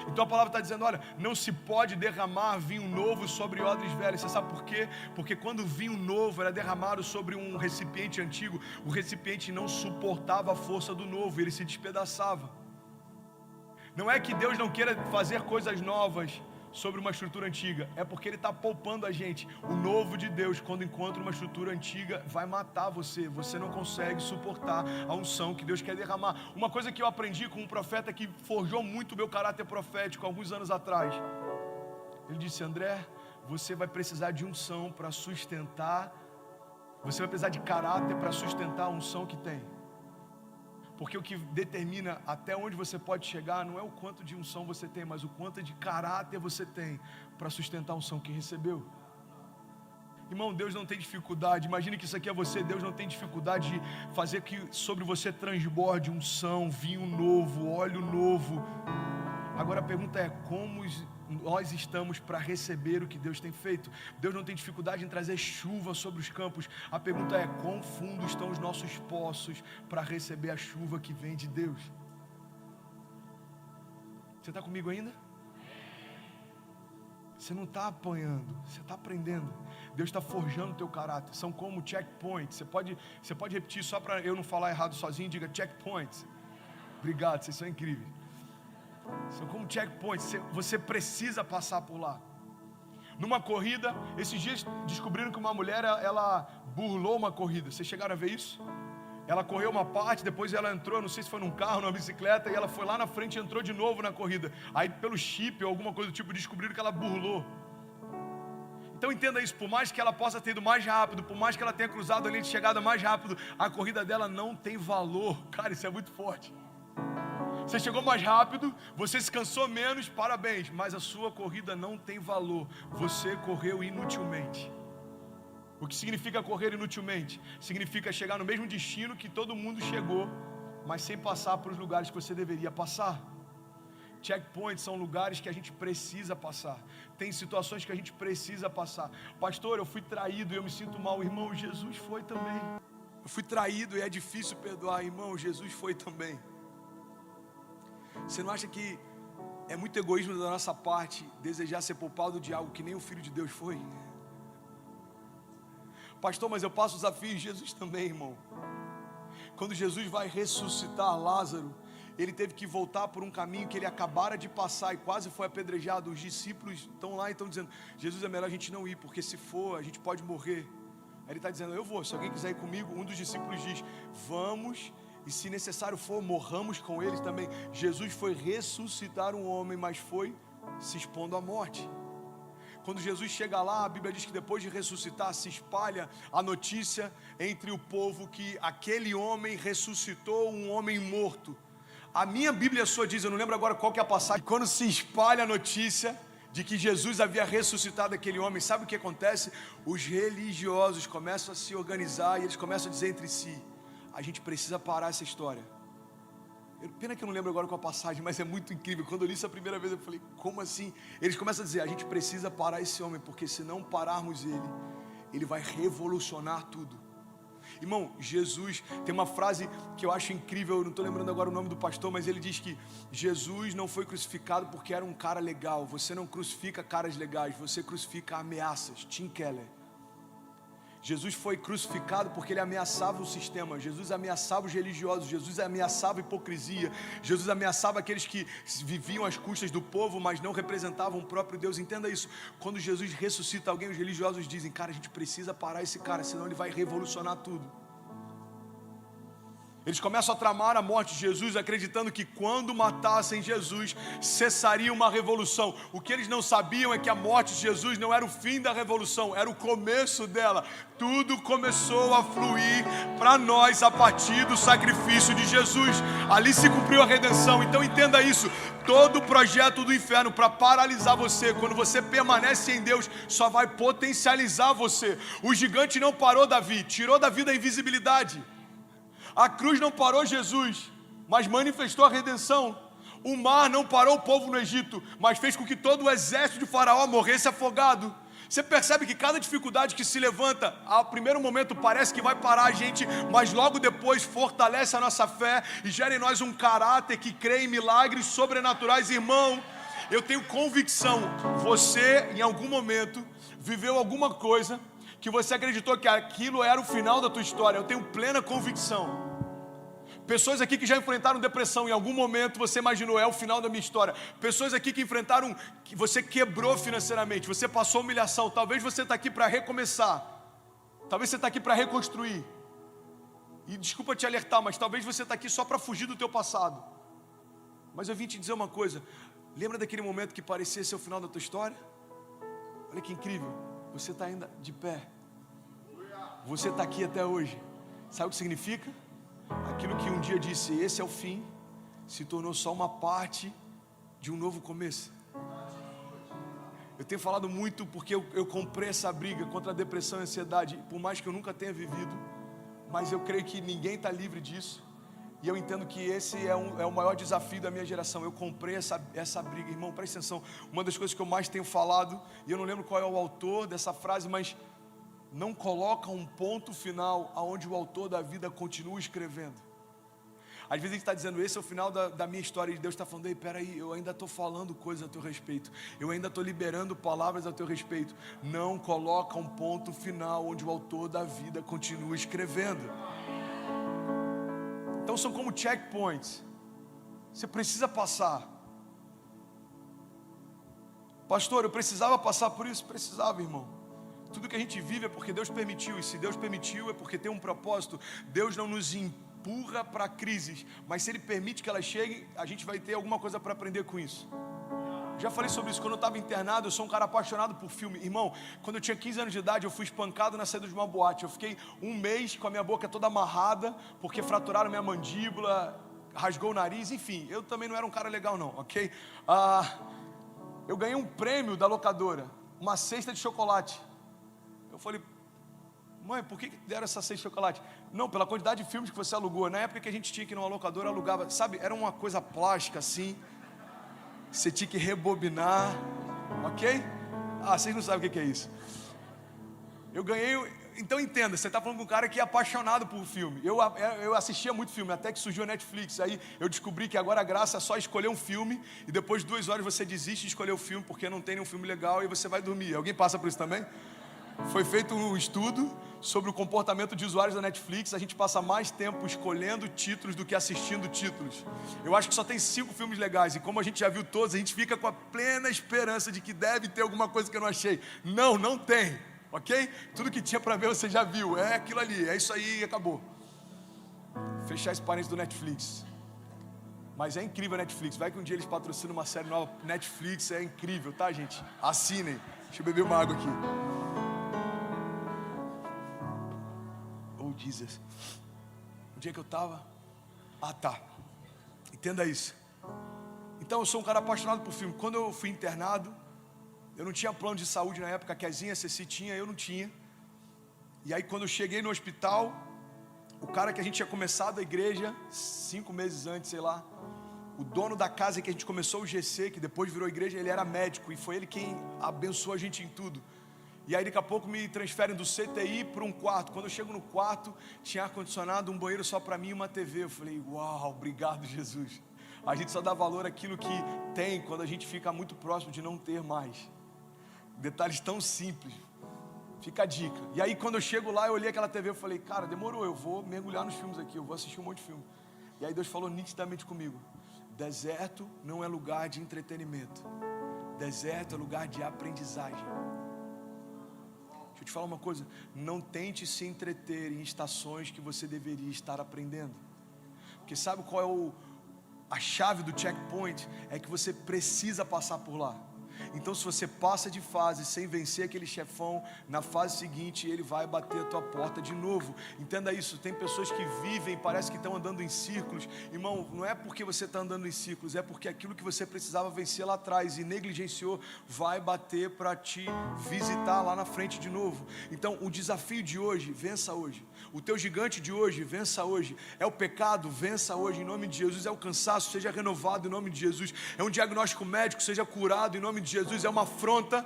Então a palavra está dizendo, olha, não se pode derramar vinho novo sobre odres velhas. Você sabe por quê? Porque quando o vinho novo era derramado sobre um recipiente antigo, o recipiente não suportava a força do novo, ele se despedaçava. Não é que Deus não queira fazer coisas novas sobre uma estrutura antiga, é porque Ele está poupando a gente. O novo de Deus, quando encontra uma estrutura antiga, vai matar você. Você não consegue suportar a unção que Deus quer derramar. Uma coisa que eu aprendi com um profeta que forjou muito o meu caráter profético alguns anos atrás. Ele disse, André, você vai precisar de unção para sustentar, você vai precisar de caráter para sustentar a unção que tem. Porque o que determina até onde você pode chegar não é o quanto de unção você tem, mas o quanto de caráter você tem para sustentar a unção que recebeu. Irmão, Deus não tem dificuldade, imagine que isso aqui é você, Deus não tem dificuldade de fazer que sobre você transborde unção, vinho novo, óleo novo. Agora a pergunta é, como nós estamos para receber o que Deus tem feito? Deus não tem dificuldade em trazer chuva sobre os campos. A pergunta é, quão fundo estão os nossos poços para receber a chuva que vem de Deus? Você está comigo ainda? Você não está apanhando, você está aprendendo. Deus está forjando o teu caráter. São como checkpoints. Você pode repetir só para eu não falar errado sozinho. Diga checkpoints. Obrigado, vocês são incríveis. São como checkpoints, você precisa passar por lá. Numa corrida, esses dias descobriram que uma mulher, ela burlou uma corrida. Vocês chegaram a ver isso? Ela correu uma parte, depois ela entrou, não sei se foi num carro, numa bicicleta, e ela foi lá na frente e entrou de novo na corrida. Aí pelo chip ou alguma coisa do tipo, descobriram que ela burlou. Então entenda isso, por mais que ela possa ter ido mais rápido, por mais que ela tenha cruzado a linha de chegada mais rápido, a corrida dela não tem valor. Cara, isso é muito forte. Você chegou mais rápido, você se cansou menos, parabéns, mas a sua corrida não tem valor. Você correu inutilmente. O que significa correr inutilmente? Significa chegar no mesmo destino que todo mundo chegou, mas sem passar por os lugares que você deveria passar. Checkpoints são lugares que a gente precisa passar. Tem situações que a gente precisa passar. Pastor, eu fui traído e eu me sinto mal. Irmão, Jesus foi também. Eu fui traído e é difícil perdoar. Irmão, Jesus foi também. Você não acha que é muito egoísmo da nossa parte desejar ser poupado de algo que nem o Filho de Deus foi? Pastor, mas eu passo desafios. Jesus também, irmão. Quando Jesus vai ressuscitar Lázaro, ele teve que voltar por um caminho que ele acabara de passar e quase foi apedrejado. Os discípulos estão lá e estão dizendo: Jesus, é melhor a gente não ir, porque se for, a gente pode morrer. Aí ele está dizendo: eu vou, se alguém quiser ir comigo. Um dos discípulos diz: vamos, e se necessário for, morramos com eles também. Jesus foi ressuscitar um homem, mas foi se expondo à morte. Quando Jesus chega lá, a Bíblia diz que depois de ressuscitar, se espalha a notícia entre o povo que aquele homem ressuscitou um homem morto. A minha Bíblia só diz, eu não lembro agora qual que é a passagem, quando se espalha a notícia de que Jesus havia ressuscitado aquele homem, sabe o que acontece? Os religiosos começam a se organizar e eles começam a dizer entre si: a gente precisa parar essa história. Pena que eu não lembro agora qual a passagem, mas é muito incrível. Quando eu li isso a primeira vez, eu falei: como assim? Eles começam a dizer: a gente precisa parar esse homem, porque se não pararmos ele vai revolucionar tudo. Irmão, Jesus, tem uma frase que eu acho incrível, eu não estou lembrando agora o nome do pastor, mas ele diz que Jesus não foi crucificado porque era um cara legal. Você não crucifica caras legais, você crucifica ameaças. Tim Keller. Jesus foi crucificado porque ele ameaçava o sistema. Jesus ameaçava os religiosos. Jesus ameaçava a hipocrisia. Jesus ameaçava aqueles que viviam às custas do povo, mas não representavam o próprio Deus. Entenda isso. Quando Jesus ressuscita alguém, os religiosos dizem: cara, a gente precisa parar esse cara, senão ele vai revolucionar tudo. Eles começam a tramar a morte de Jesus, acreditando que quando matassem Jesus, cessaria uma revolução. O que eles não sabiam é que a morte de Jesus não era o fim da revolução, era o começo dela. Tudo começou a fluir para nós a partir do sacrifício de Jesus. Ali se cumpriu a redenção. Então entenda isso. Todo o projeto do inferno para paralisar você, quando você permanece em Deus, só vai potencializar você. O gigante não parou Davi, tirou Davi da invisibilidade. A cruz não parou Jesus, mas manifestou a redenção. O mar não parou o povo no Egito, mas fez com que todo o exército de Faraó morresse afogado. Você percebe que cada dificuldade que se levanta, ao primeiro momento parece que vai parar a gente, mas logo depois fortalece a nossa fé e gera em nós um caráter que crê em milagres sobrenaturais. Irmão, eu tenho convicção, você em algum momento viveu alguma coisa que você acreditou que aquilo era o final da tua história. Eu tenho plena convicção. Pessoas aqui que já enfrentaram depressão, em algum momento você imaginou: é o final da minha história. Pessoas aqui que enfrentaram, que você quebrou financeiramente, você passou humilhação. Talvez você está aqui para recomeçar, talvez você está aqui para reconstruir. E desculpa te alertar, mas talvez você está aqui só para fugir do teu passado. Mas eu vim te dizer uma coisa: lembra daquele momento que parecia ser o final da tua história? Olha que incrível, você está ainda de pé. Você está aqui até hoje. Sabe o que significa? Aquilo que um dia disse: esse é o fim, se tornou só uma parte de um novo começo. Eu tenho falado muito porque eu comprei essa briga contra a depressão e a ansiedade, por mais que eu nunca tenha vivido, mas eu creio que ninguém está livre disso. E eu entendo que esse é o maior desafio da minha geração. Eu comprei essa briga. Irmão, presta atenção. Uma das coisas que eu mais tenho falado, e eu não lembro qual é o autor dessa frase, mas não coloca um ponto final aonde o autor da vida continua escrevendo. Às vezes a gente está dizendo: esse é o final da minha história, e Deus está falando: ei, peraí, eu ainda estou falando coisas a teu respeito, eu ainda estou liberando palavras a teu respeito. Não coloca um ponto final onde o autor da vida continua escrevendo. Então são como checkpoints. Você precisa passar. Pastor, eu precisava passar por isso? Precisava, irmão. Tudo que a gente vive é porque Deus permitiu, e se Deus permitiu é porque tem um propósito. Deus não nos empurra para crises, mas se Ele permite que elas cheguem, a gente vai ter alguma coisa para aprender com isso. Já falei sobre isso, quando eu estava internado, eu sou um cara apaixonado por filme. Irmão, quando eu tinha 15 anos de idade, eu fui espancado na saída de uma boate. Eu fiquei um mês com a minha boca toda amarrada, porque fraturaram minha mandíbula, rasgou o nariz, enfim. Eu também não era um cara legal não, ok? Eu ganhei um prêmio da locadora, uma cesta de chocolate. Eu falei, mãe, por que deram essa cesta de chocolate? Não, pela quantidade de filmes que você alugou. Na época que a gente tinha que ir numa locadora, alugava, sabe, era uma coisa plástica assim. Você tinha que rebobinar, ok? Vocês não sabem o que é isso. Eu ganhei, então entenda, você está falando com um cara que é apaixonado por filme. Eu assistia muito filme, até que surgiu a Netflix. Aí eu descobri que agora a graça é só escolher um filme, e depois de 2 horas você desiste de escolher o filme, porque não tem nenhum filme legal, e você vai dormir. Alguém passa por isso também? Foi feito um estudo sobre o comportamento de usuários da Netflix. A gente passa mais tempo escolhendo títulos do que assistindo títulos. Eu acho que só tem 5 filmes legais, e como a gente já viu todos, a gente fica com a plena esperança de que deve ter alguma coisa que eu não achei. Não tem, ok? Tudo que tinha para ver você já viu, é aquilo ali, é isso aí e acabou. Fechar esse parênteses do Netflix. Mas é incrível a Netflix, vai que um dia eles patrocinam uma série nova. Netflix é incrível, tá, gente? Assinem. Deixa eu beber uma água aqui. Jesus. O dia que eu estava, tá, entenda isso. Então eu sou um cara apaixonado por filme. Quando eu fui internado, eu não tinha plano de saúde na época. A Kezinha, a Ceci tinha, eu não tinha. E aí quando eu cheguei no hospital, o cara que a gente tinha começado a igreja 5 meses antes, sei lá, o dono da casa que a gente começou o GC, que depois virou igreja, ele era médico, e foi ele quem abençoou a gente em tudo. E aí daqui a pouco me transferem do CTI para um quarto. Quando eu chego no quarto, tinha ar-condicionado, um banheiro só para mim e uma TV. Eu falei, uau, obrigado Jesus. A gente só dá valor àquilo que tem quando a gente fica muito próximo de não ter mais. Detalhes tão simples. Fica a dica. E aí quando eu chego lá, eu olhei aquela TV, eu falei, cara, demorou, eu vou mergulhar nos filmes aqui, eu vou assistir um monte de filme. E aí Deus falou nitidamente comigo, deserto não é lugar de entretenimento. Deserto é lugar de aprendizagem. Deixa eu te falar uma coisa, não tente se entreter em estações que você deveria estar aprendendo. Porque sabe qual é a chave do checkpoint? É que você precisa passar por lá. Então se você passa de fase sem vencer aquele chefão, na fase seguinte ele vai bater a tua porta de novo. Entenda isso, tem pessoas que vivem, parece que estão andando em círculos. Irmão, não é porque você está andando em círculos, é porque aquilo que você precisava vencer lá atrás e negligenciou, vai bater para te visitar lá na frente de novo. Então o desafio de hoje, vença hoje. O teu gigante de hoje, vença hoje. É o pecado, vença hoje em nome de Jesus. É o cansaço, seja renovado em nome de Jesus. É um diagnóstico médico, seja curado em nome de Jesus. É uma afronta,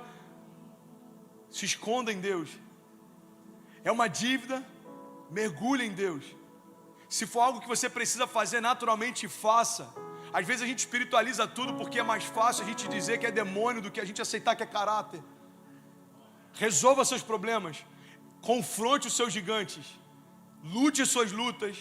se esconda em Deus. É uma dívida, mergulhe em Deus. Se for algo que você precisa fazer naturalmente, faça. Às vezes a gente espiritualiza tudo porque é mais fácil a gente dizer que é demônio do que a gente aceitar que é caráter. Resolva seus problemas, confronte os seus gigantes, lute as suas lutas.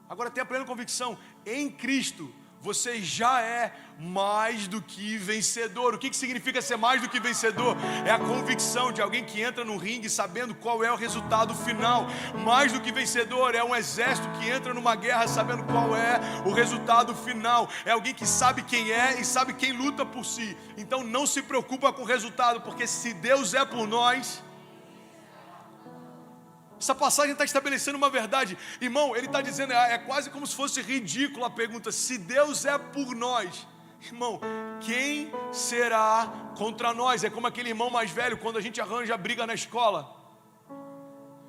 Agora tenha plena convicção, em Cristo você já é mais do que vencedor. O que significa ser mais do que vencedor? É a convicção de alguém que entra no ringue sabendo qual é o resultado final. Mais do que vencedor é um exército que entra numa guerra sabendo qual é o resultado final. É alguém que sabe quem é e sabe quem luta por si. Então não se preocupa com o resultado, porque se Deus é por nós... Essa passagem está estabelecendo uma verdade. Irmão, ele está dizendo, é quase como se fosse ridículo a pergunta, se Deus é por nós, irmão, quem será contra nós? É como aquele irmão mais velho, quando a gente arranja briga na escola.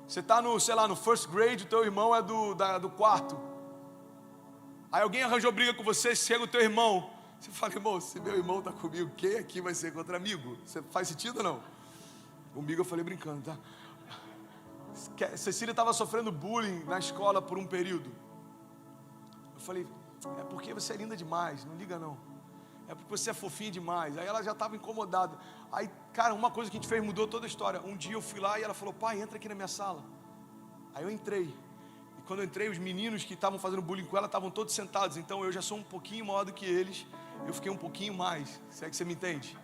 Você está no, sei lá, no first grade, o teu irmão é do quarto. Aí alguém arranjou briga com você, chega o teu irmão. Você fala, irmão, se meu irmão está comigo, quem aqui vai ser contra amigo? Você faz sentido ou não? Comigo eu falei brincando, tá? Cecília estava sofrendo bullying na escola por um período. Eu falei, é porque você é linda demais, não liga não. É porque você é fofinha demais. Aí ela já estava incomodada. Aí, cara, uma coisa que a gente fez mudou toda a história. Um dia eu fui lá e ela falou, pai, entra aqui na minha sala. Aí eu entrei. E quando eu entrei, os meninos que estavam fazendo bullying com ela estavam todos sentados. Então eu já sou um pouquinho maior do que eles. Eu fiquei um pouquinho mais. Se é que você me entende?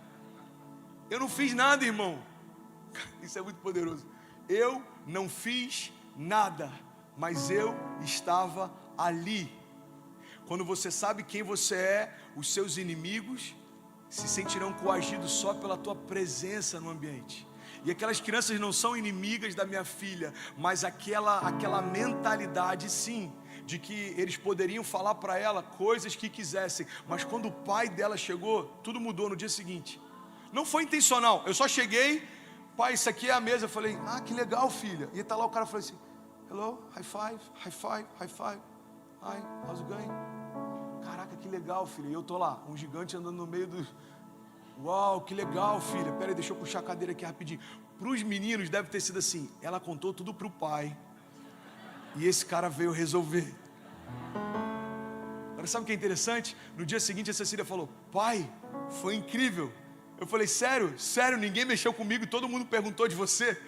Eu não fiz nada, irmão. Isso é muito poderoso. Eu não fiz nada, mas eu estava ali. Quando você sabe quem você é, os seus inimigos se sentirão coagidos só pela tua presença no ambiente. E aquelas crianças não são inimigas da minha filha, mas aquela mentalidade, sim, de que eles poderiam falar para ela coisas que quisessem, mas quando o pai dela chegou, tudo mudou no dia seguinte. Não foi intencional, eu só cheguei, pai, isso aqui é a mesa. Eu falei, que legal, filha. E tá lá o cara falou assim, hello, high five, high five, high five. Hi, how's it going? Caraca, que legal, filha. E eu tô lá, um gigante andando no meio do... Uau, que legal, filha. Pera aí, deixa eu puxar a cadeira aqui rapidinho. Para os meninos deve ter sido assim, ela contou tudo pro pai e esse cara veio resolver. Agora sabe o que é interessante? No dia seguinte a Cecília falou, pai, foi incrível. Eu falei, sério? Sério, ninguém mexeu comigo, todo mundo perguntou de você.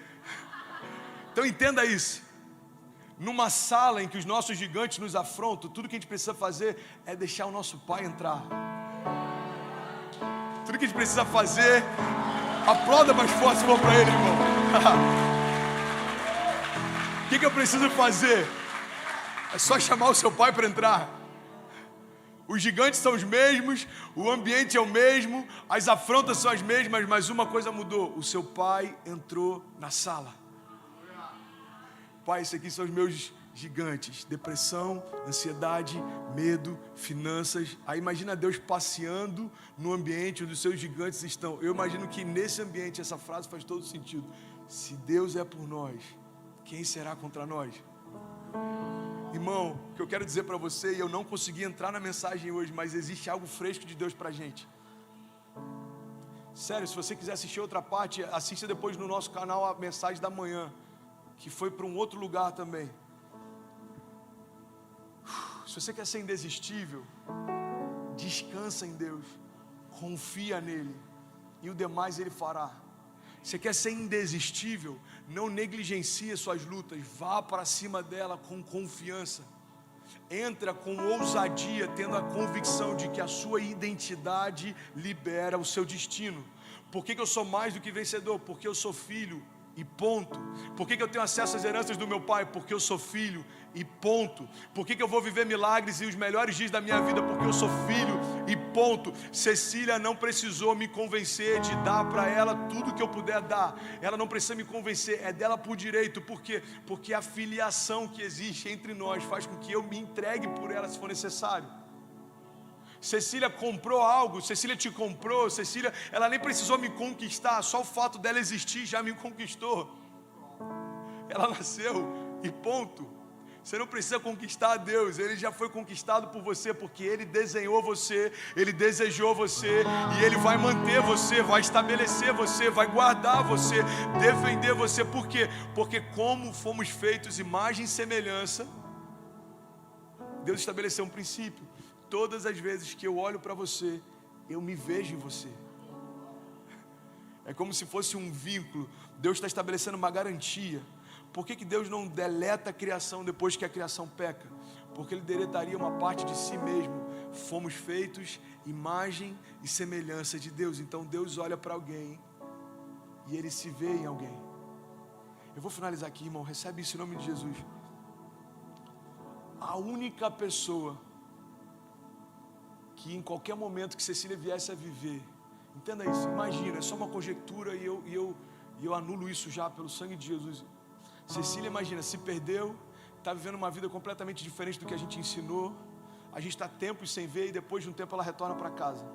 Então entenda isso. Numa sala em que os nossos gigantes nos afrontam, tudo que a gente precisa fazer é deixar o nosso pai entrar. Tudo que a gente precisa fazer, aplauda mais forte se for para ele, irmão. O que eu preciso fazer? É só chamar o seu pai para entrar. Os gigantes são os mesmos, o ambiente é o mesmo, as afrontas são as mesmas, mas uma coisa mudou: o seu pai entrou na sala. Pai, esses aqui são os meus gigantes: depressão, ansiedade, medo, finanças. Aí imagina Deus passeando no ambiente onde os seus gigantes estão. Eu imagino que nesse ambiente essa frase faz todo sentido. Se Deus é por nós, quem será contra nós? Irmão, o que eu quero dizer para você, e eu não consegui entrar na mensagem hoje, mas existe algo fresco de Deus para a gente. Sério, se você quiser assistir outra parte, assista depois no nosso canal a mensagem da manhã, que foi para um outro lugar também. Se você quer ser indesistível, descansa em Deus, confia nele, e o demais ele fará. Você quer ser indesistível, não negligencie suas lutas, vá para cima dela com confiança. Entra com ousadia, tendo a convicção de que a sua identidade libera o seu destino. Por que eu sou mais do que vencedor? Porque eu sou filho e ponto. Por que eu tenho acesso às heranças do meu pai? Porque eu sou filho e ponto. Por que eu vou viver milagres e os melhores dias da minha vida? Porque eu sou filho e ponto. Cecília não precisou me convencer de dar para ela tudo que eu puder dar. Ela não precisa me convencer, é dela por direito. Por quê? Porque a filiação que existe entre nós faz com que eu me entregue por ela se for necessário. Cecília comprou algo, Cecília te comprou, Cecília, ela nem precisou me conquistar, só o fato dela existir já me conquistou. Ela nasceu e ponto. Você não precisa conquistar a Deus, Ele já foi conquistado por você, porque Ele desenhou você, Ele desejou você, e Ele vai manter você, vai estabelecer você, vai guardar você, defender você. Por quê? Porque como fomos feitos imagem e semelhança, Deus estabeleceu um princípio. Todas as vezes que eu olho para você, eu me vejo em você. É como se fosse um vínculo. Deus está estabelecendo uma garantia. Por que Deus não deleta a criação depois que a criação peca? Porque Ele deletaria uma parte de si mesmo. Fomos feitos imagem e semelhança de Deus. Então Deus olha para alguém e Ele se vê em alguém. Eu vou finalizar aqui, irmão. Recebe isso em nome de Jesus. A única pessoa que em qualquer momento que Cecília viesse a viver, entenda isso, imagina, é só uma conjectura e eu anulo isso já pelo sangue de Jesus. Cecília, imagina, se perdeu, está vivendo uma vida completamente diferente do que a gente ensinou, a gente está tempos sem ver e depois de um tempo ela retorna para casa.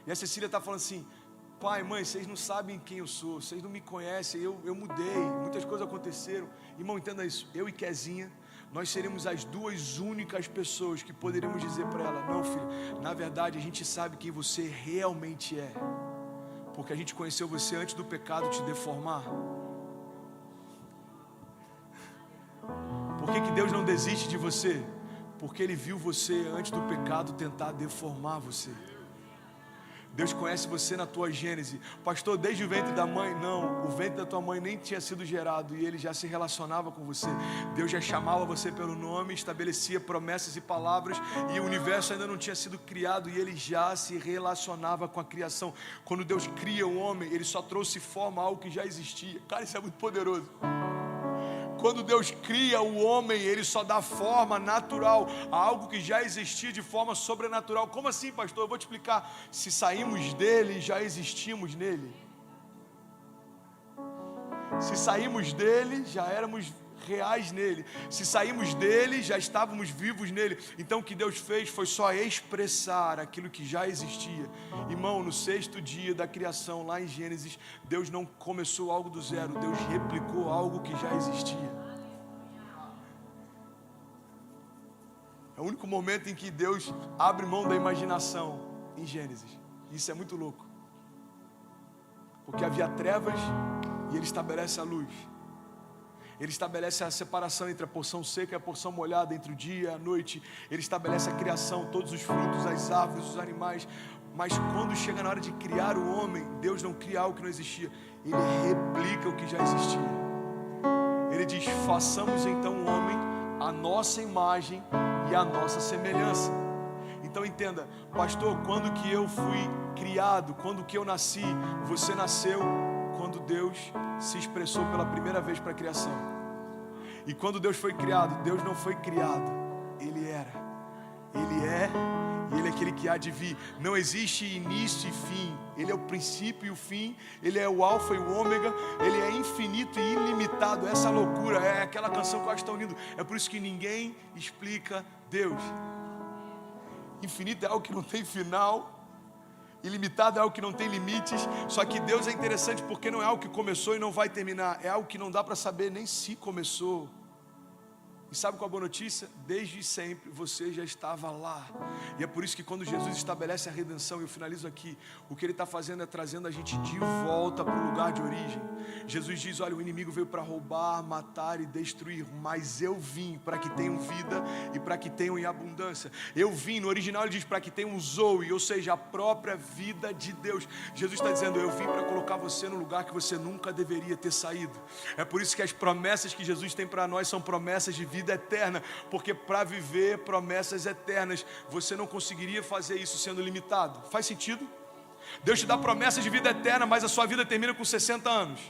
E a Cecília está falando assim: pai, mãe, vocês não sabem quem eu sou, vocês não me conhecem, eu mudei, muitas coisas aconteceram. Irmão, entenda isso, eu e Kezinha, nós seríamos as duas únicas pessoas que poderíamos dizer para ela: não, filho, na verdade a gente sabe quem você realmente é, porque a gente conheceu você antes do pecado te deformar. Por que Deus não desiste de você? Porque Ele viu você antes do pecado tentar deformar você. Deus conhece você na tua gênese. Pastor, desde o ventre da mãe? Não, o ventre da tua mãe nem tinha sido gerado e Ele já se relacionava com você. Deus já chamava você pelo nome, estabelecia promessas e palavras, e o universo ainda não tinha sido criado e Ele já se relacionava com a criação. Quando Deus cria o homem, Ele só trouxe forma a algo que já existia. Cara, isso é muito poderoso. Quando Deus cria o homem, Ele só dá forma natural a algo que já existia de forma sobrenatural. Como assim, pastor? Eu vou te explicar. Se saímos dele, já existimos nele. Se saímos dele, já éramos reais nele. Se saímos dele, já estávamos vivos nele. Então o que Deus fez foi só expressar aquilo que já existia. Irmão, no 6º dia da criação, lá em Gênesis, Deus não começou algo do zero, Deus replicou algo que já existia. É o único momento em que Deus abre mão da imaginação, em Gênesis. Isso é muito louco, porque havia trevas e Ele estabelece a luz. Ele estabelece a separação entre a porção seca e a porção molhada, entre o dia e a noite. Ele estabelece a criação, todos os frutos, as árvores, os animais. Mas quando chega na hora de criar o homem, Deus não cria algo que não existia. Ele replica o que já existia. Ele diz: façamos então o homem a nossa imagem e a nossa semelhança. Então entenda, pastor, quando que eu fui criado, quando que eu nasci? Você nasceu quando Deus se expressou pela primeira vez para a criação. E quando Deus foi criado, Deus não foi criado, Ele era. Ele é, e Ele é aquele que há de vir. Não existe início e fim. Ele é o princípio e o fim. Ele é o alfa e o ômega. Ele é infinito e ilimitado. Essa loucura, é aquela canção que eu acho tão lindo. É por isso que ninguém explica Deus. Infinito é algo que não tem final. Ilimitado é algo que não tem limites. Só que Deus é interessante porque não é algo que começou e não vai terminar. É algo que não dá para saber nem se começou. E sabe qual é a boa notícia? Desde sempre você já estava lá. E é por isso que quando Jesus estabelece a redenção, e eu finalizo aqui, o que Ele está fazendo é trazendo a gente de volta para o lugar de origem. Jesus diz: olha, o inimigo veio para roubar, matar e destruir, mas eu vim para que tenham vida e para que tenham em abundância. Eu vim, no original ele diz para que tenham zoe, ou seja, a própria vida de Deus. Jesus está dizendo: eu vim para colocar você no lugar que você nunca deveria ter saído. É por isso que as promessas que Jesus tem para nós são promessas de vida eterna, porque para viver promessas eternas, você não conseguiria fazer isso sendo limitado. Faz sentido? Deus te dá promessas de vida eterna, mas a sua vida termina com 60 anos.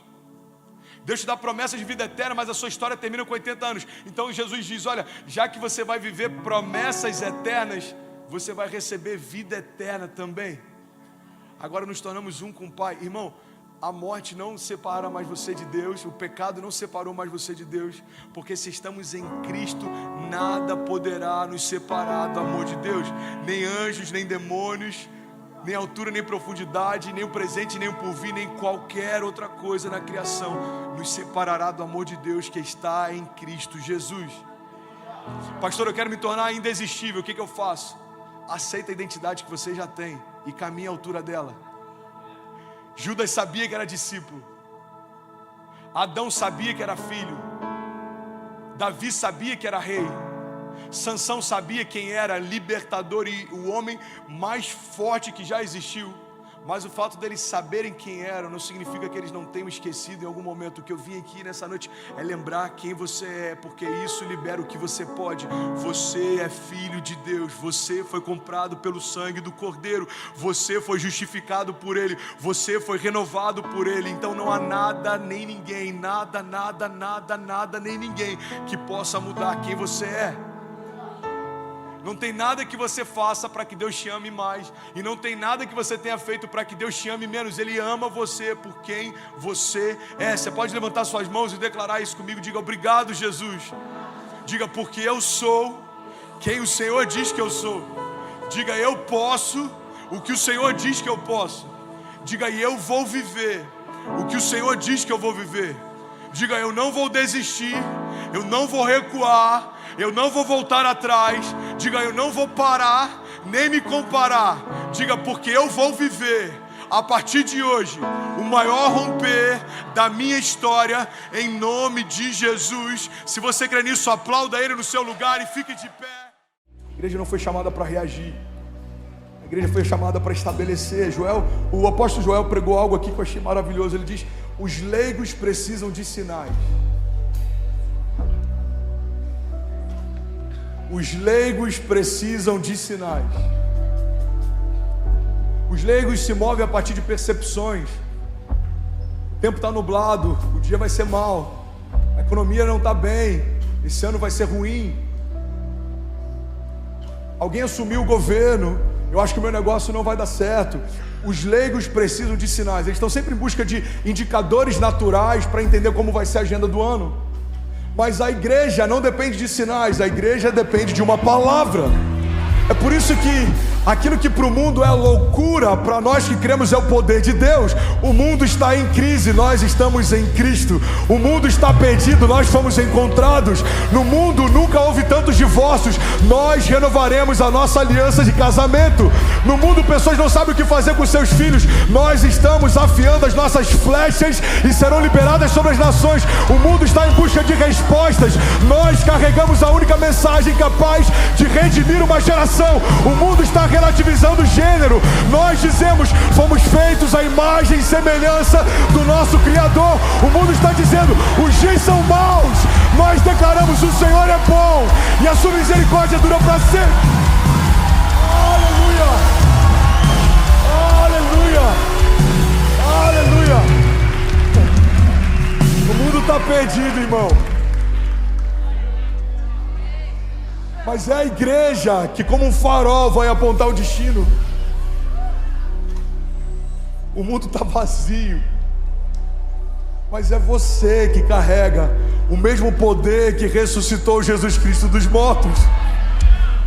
Deus te dá promessas de vida eterna, mas a sua história termina com 80 anos. Então Jesus diz: olha, já que você vai viver promessas eternas, você vai receber vida eterna também. Agora nos tornamos um com o Pai. Irmão, a morte não separa mais você de Deus, o pecado não separou mais você de Deus, porque se estamos em Cristo, nada poderá nos separar do amor de Deus, nem anjos, nem demônios, nem altura, nem profundidade, nem o presente, nem o porvir, nem qualquer outra coisa na criação nos separará do amor de Deus que está em Cristo Jesus. Pastor, eu quero me tornar indesistível, o que eu faço? Aceita a identidade que você já tem e caminha à altura dela. Judas sabia que era discípulo. Adão sabia que era filho. Davi sabia que era rei. Sansão sabia quem era libertador e o homem mais forte que já existiu. Mas o fato deles saberem quem eram não significa que eles não tenham esquecido em algum momento. O que eu vim aqui nessa noite é lembrar quem você é, porque isso libera o que você pode. Você é filho de Deus, você foi comprado pelo sangue do Cordeiro, você foi justificado por Ele, você foi renovado por Ele. Então não há nada nem ninguém, nada nem ninguém que possa mudar quem você é. Não tem nada que você faça para que Deus te ame mais, e não tem nada que você tenha feito para que Deus te ame menos. Ele ama você por quem você é. Você pode levantar suas mãos e declarar isso comigo. Diga: obrigado, Jesus. Diga: porque eu sou quem o Senhor diz que eu sou. Diga: eu posso o que o Senhor diz que eu posso. Diga: e eu vou viver o que o Senhor diz que eu vou viver. Diga: eu não vou desistir, eu não vou recuar, eu não vou voltar atrás. Diga: eu não vou parar, nem me comparar. Diga: porque eu vou viver, a partir de hoje, o maior romper da minha história, em nome de Jesus. Se você crê nisso, aplauda Ele no seu lugar e fique de pé. A igreja não foi chamada para reagir. A igreja foi chamada para estabelecer. O apóstolo Joel pregou algo aqui que eu achei maravilhoso. Ele diz: os leigos precisam de sinais. Os leigos precisam de sinais. Os leigos se movem a partir de percepções. O tempo está nublado, o dia vai ser mau, a economia não está bem, esse ano vai ser ruim. Alguém assumiu o governo, eu acho que o meu negócio não vai dar certo. Os leigos precisam de sinais. Eles estão sempre em busca de indicadores naturais para entender como vai ser a agenda do ano. Mas a igreja não depende de sinais, a igreja depende de uma palavra. É por isso que aquilo que para o mundo é loucura, para nós que cremos é o poder de Deus. O mundo está em crise, nós estamos em Cristo. O mundo está perdido, nós fomos encontrados. No mundo nunca houve tantos divórcios, nós renovaremos a nossa aliança de casamento. No mundo pessoas não sabem o que fazer com seus filhos, nós estamos afiando as nossas flechas e serão liberadas sobre as nações. O mundo está em busca de respostas, nós carregamos a única mensagem capaz de redimir uma geração. O mundo está relativizando o gênero, nós dizemos: fomos feitos à imagem e semelhança do nosso Criador. O mundo está dizendo: os dias são maus, nós declaramos: o Senhor é bom e a sua misericórdia dura para sempre. Aleluia, aleluia, aleluia. O mundo está perdido, irmão, mas é a igreja que, como um farol, vai apontar o destino. O mundo está vazio, mas é você que carrega o mesmo poder que ressuscitou Jesus Cristo dos mortos.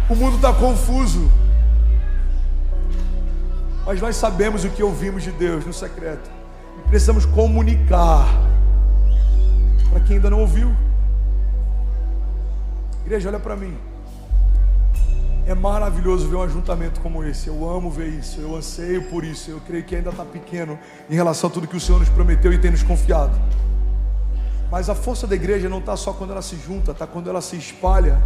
O mundo está confuso, mas nós sabemos o que ouvimos de Deus no secreto e precisamos comunicar para quem ainda não ouviu. Igreja, olha para mim. É maravilhoso ver um ajuntamento como esse. Eu amo ver isso, eu anseio por isso. Eu creio que ainda está pequeno em relação a tudo que o Senhor nos prometeu e tem nos confiado. Mas a força da igreja não está só quando ela se junta, está quando ela se espalha.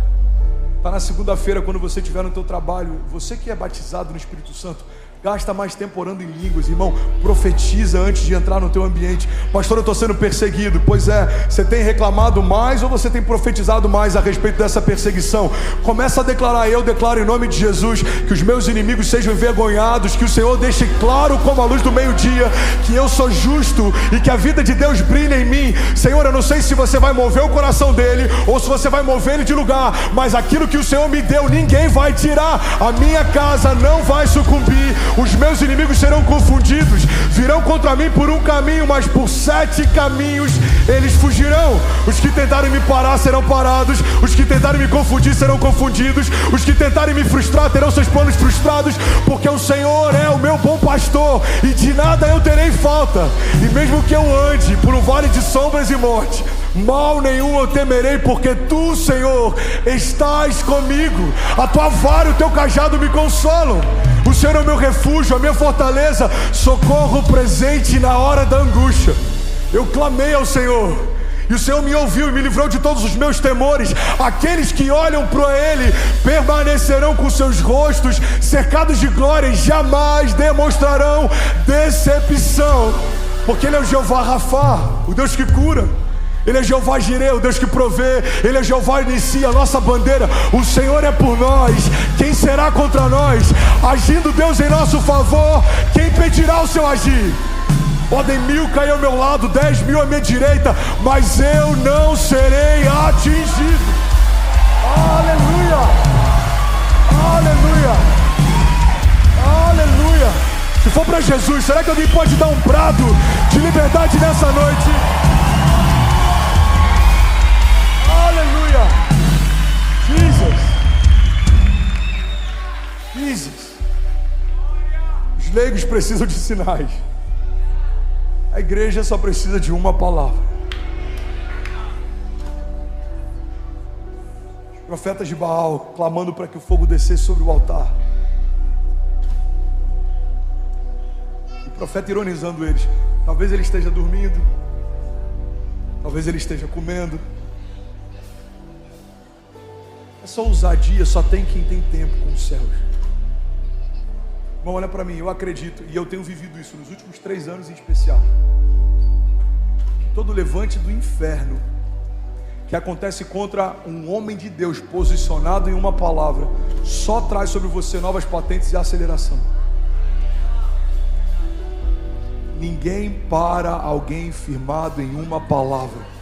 Está na segunda-feira, quando você estiver no teu trabalho. Você que é batizado no Espírito Santo, gasta mais tempo orando em línguas, irmão. Profetiza antes de entrar no teu ambiente. Pastor, eu estou sendo perseguido. Pois é, você tem reclamado mais ou você tem profetizado mais a respeito dessa perseguição? Começa a declarar: eu declaro em nome de Jesus que os meus inimigos sejam envergonhados, que o Senhor deixe claro como a luz do meio-dia que eu sou justo e que a vida de Deus brilha em mim. Senhor, eu não sei se você vai mover o coração dele ou se você vai mover ele de lugar, mas aquilo que o Senhor me deu ninguém vai tirar. A minha casa não vai sucumbir. Os meus inimigos serão confundidos, virão contra mim por um caminho, mas por 7 caminhos eles fugirão. Os que tentarem me parar serão parados, os que tentarem me confundir serão confundidos, os que tentarem me frustrar terão seus planos frustrados, porque o Senhor é o meu bom pastor e de nada eu terei falta. E mesmo que eu ande por um vale de sombras e morte, mal nenhum eu temerei, porque tu, Senhor, estás comigo. A tua vara e o teu cajado me consolam. O Senhor é o meu refúgio, a minha fortaleza, socorro presente na hora da angústia. Eu clamei ao Senhor e o Senhor me ouviu e me livrou de todos os meus temores. Aqueles que olham para Ele permanecerão com seus rostos cercados de glória e jamais demonstrarão decepção, porque Ele é o Jeová Rafá, o Deus que cura. Ele é Jeová Jireh, o Deus que provê. Ele é Jeová Nissi, a nossa bandeira. O Senhor é por nós, quem será contra nós? Agindo Deus em nosso favor, quem impedirá o seu agir? Podem 1000 cair ao meu lado, 10.000 à minha direita, mas eu não serei atingido. Aleluia, aleluia, aleluia. Se for para Jesus, será que alguém pode dar um brado de liberdade nessa noite? Aleluia. Jesus. Os leigos precisam de sinais. A igreja só precisa de uma palavra. Os profetas de Baal clamando para que o fogo descesse sobre o altar. E o profeta ironizando eles. Talvez ele esteja dormindo, talvez ele esteja comendo. Essa ousadia só tem quem tem tempo com os céus. Irmão, olha para mim, eu acredito, e eu tenho vivido isso nos últimos 3 anos em especial. Todo levante do inferno que acontece contra um homem de Deus posicionado em uma palavra, só traz sobre você novas patentes e aceleração. Ninguém para alguém firmado em uma palavra.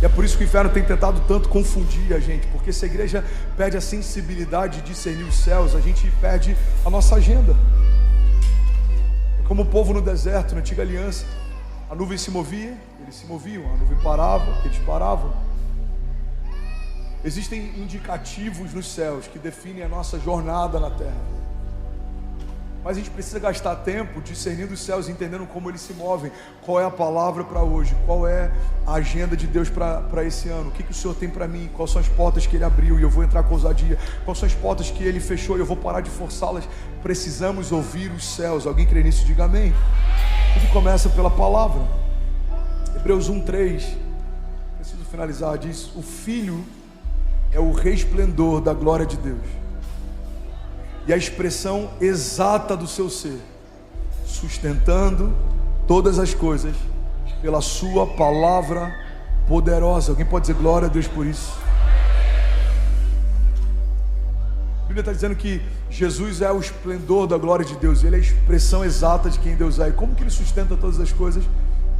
E é por isso que o inferno tem tentado tanto confundir a gente, porque se a igreja perde a sensibilidade de discernir os céus, a gente perde a nossa agenda. É como o povo no deserto, na antiga aliança. A nuvem se movia, eles se moviam. A nuvem parava, eles paravam. Existem indicativos nos céus que definem a nossa jornada na terra. Mas a gente precisa gastar tempo discernindo os céus, entendendo como eles se movem. Qual é a palavra para hoje? Qual é a agenda de Deus para esse ano? O que o Senhor tem para mim? Quais são as portas que Ele abriu e eu vou entrar com ousadia? Quais são as portas que Ele fechou e eu vou parar de forçá-las? Precisamos ouvir os céus. Alguém crê nisso? Diga amém. Tudo começa pela palavra. Hebreus 1:3. Preciso finalizar, diz: o Filho é o resplendor da glória de Deus e a expressão exata do seu ser, sustentando todas as coisas pela sua palavra poderosa. Alguém pode dizer glória a Deus por isso? A Bíblia está dizendo que Jesus é o esplendor da glória de Deus. Ele é a expressão exata de quem Deus é. E como que Ele sustenta todas as coisas?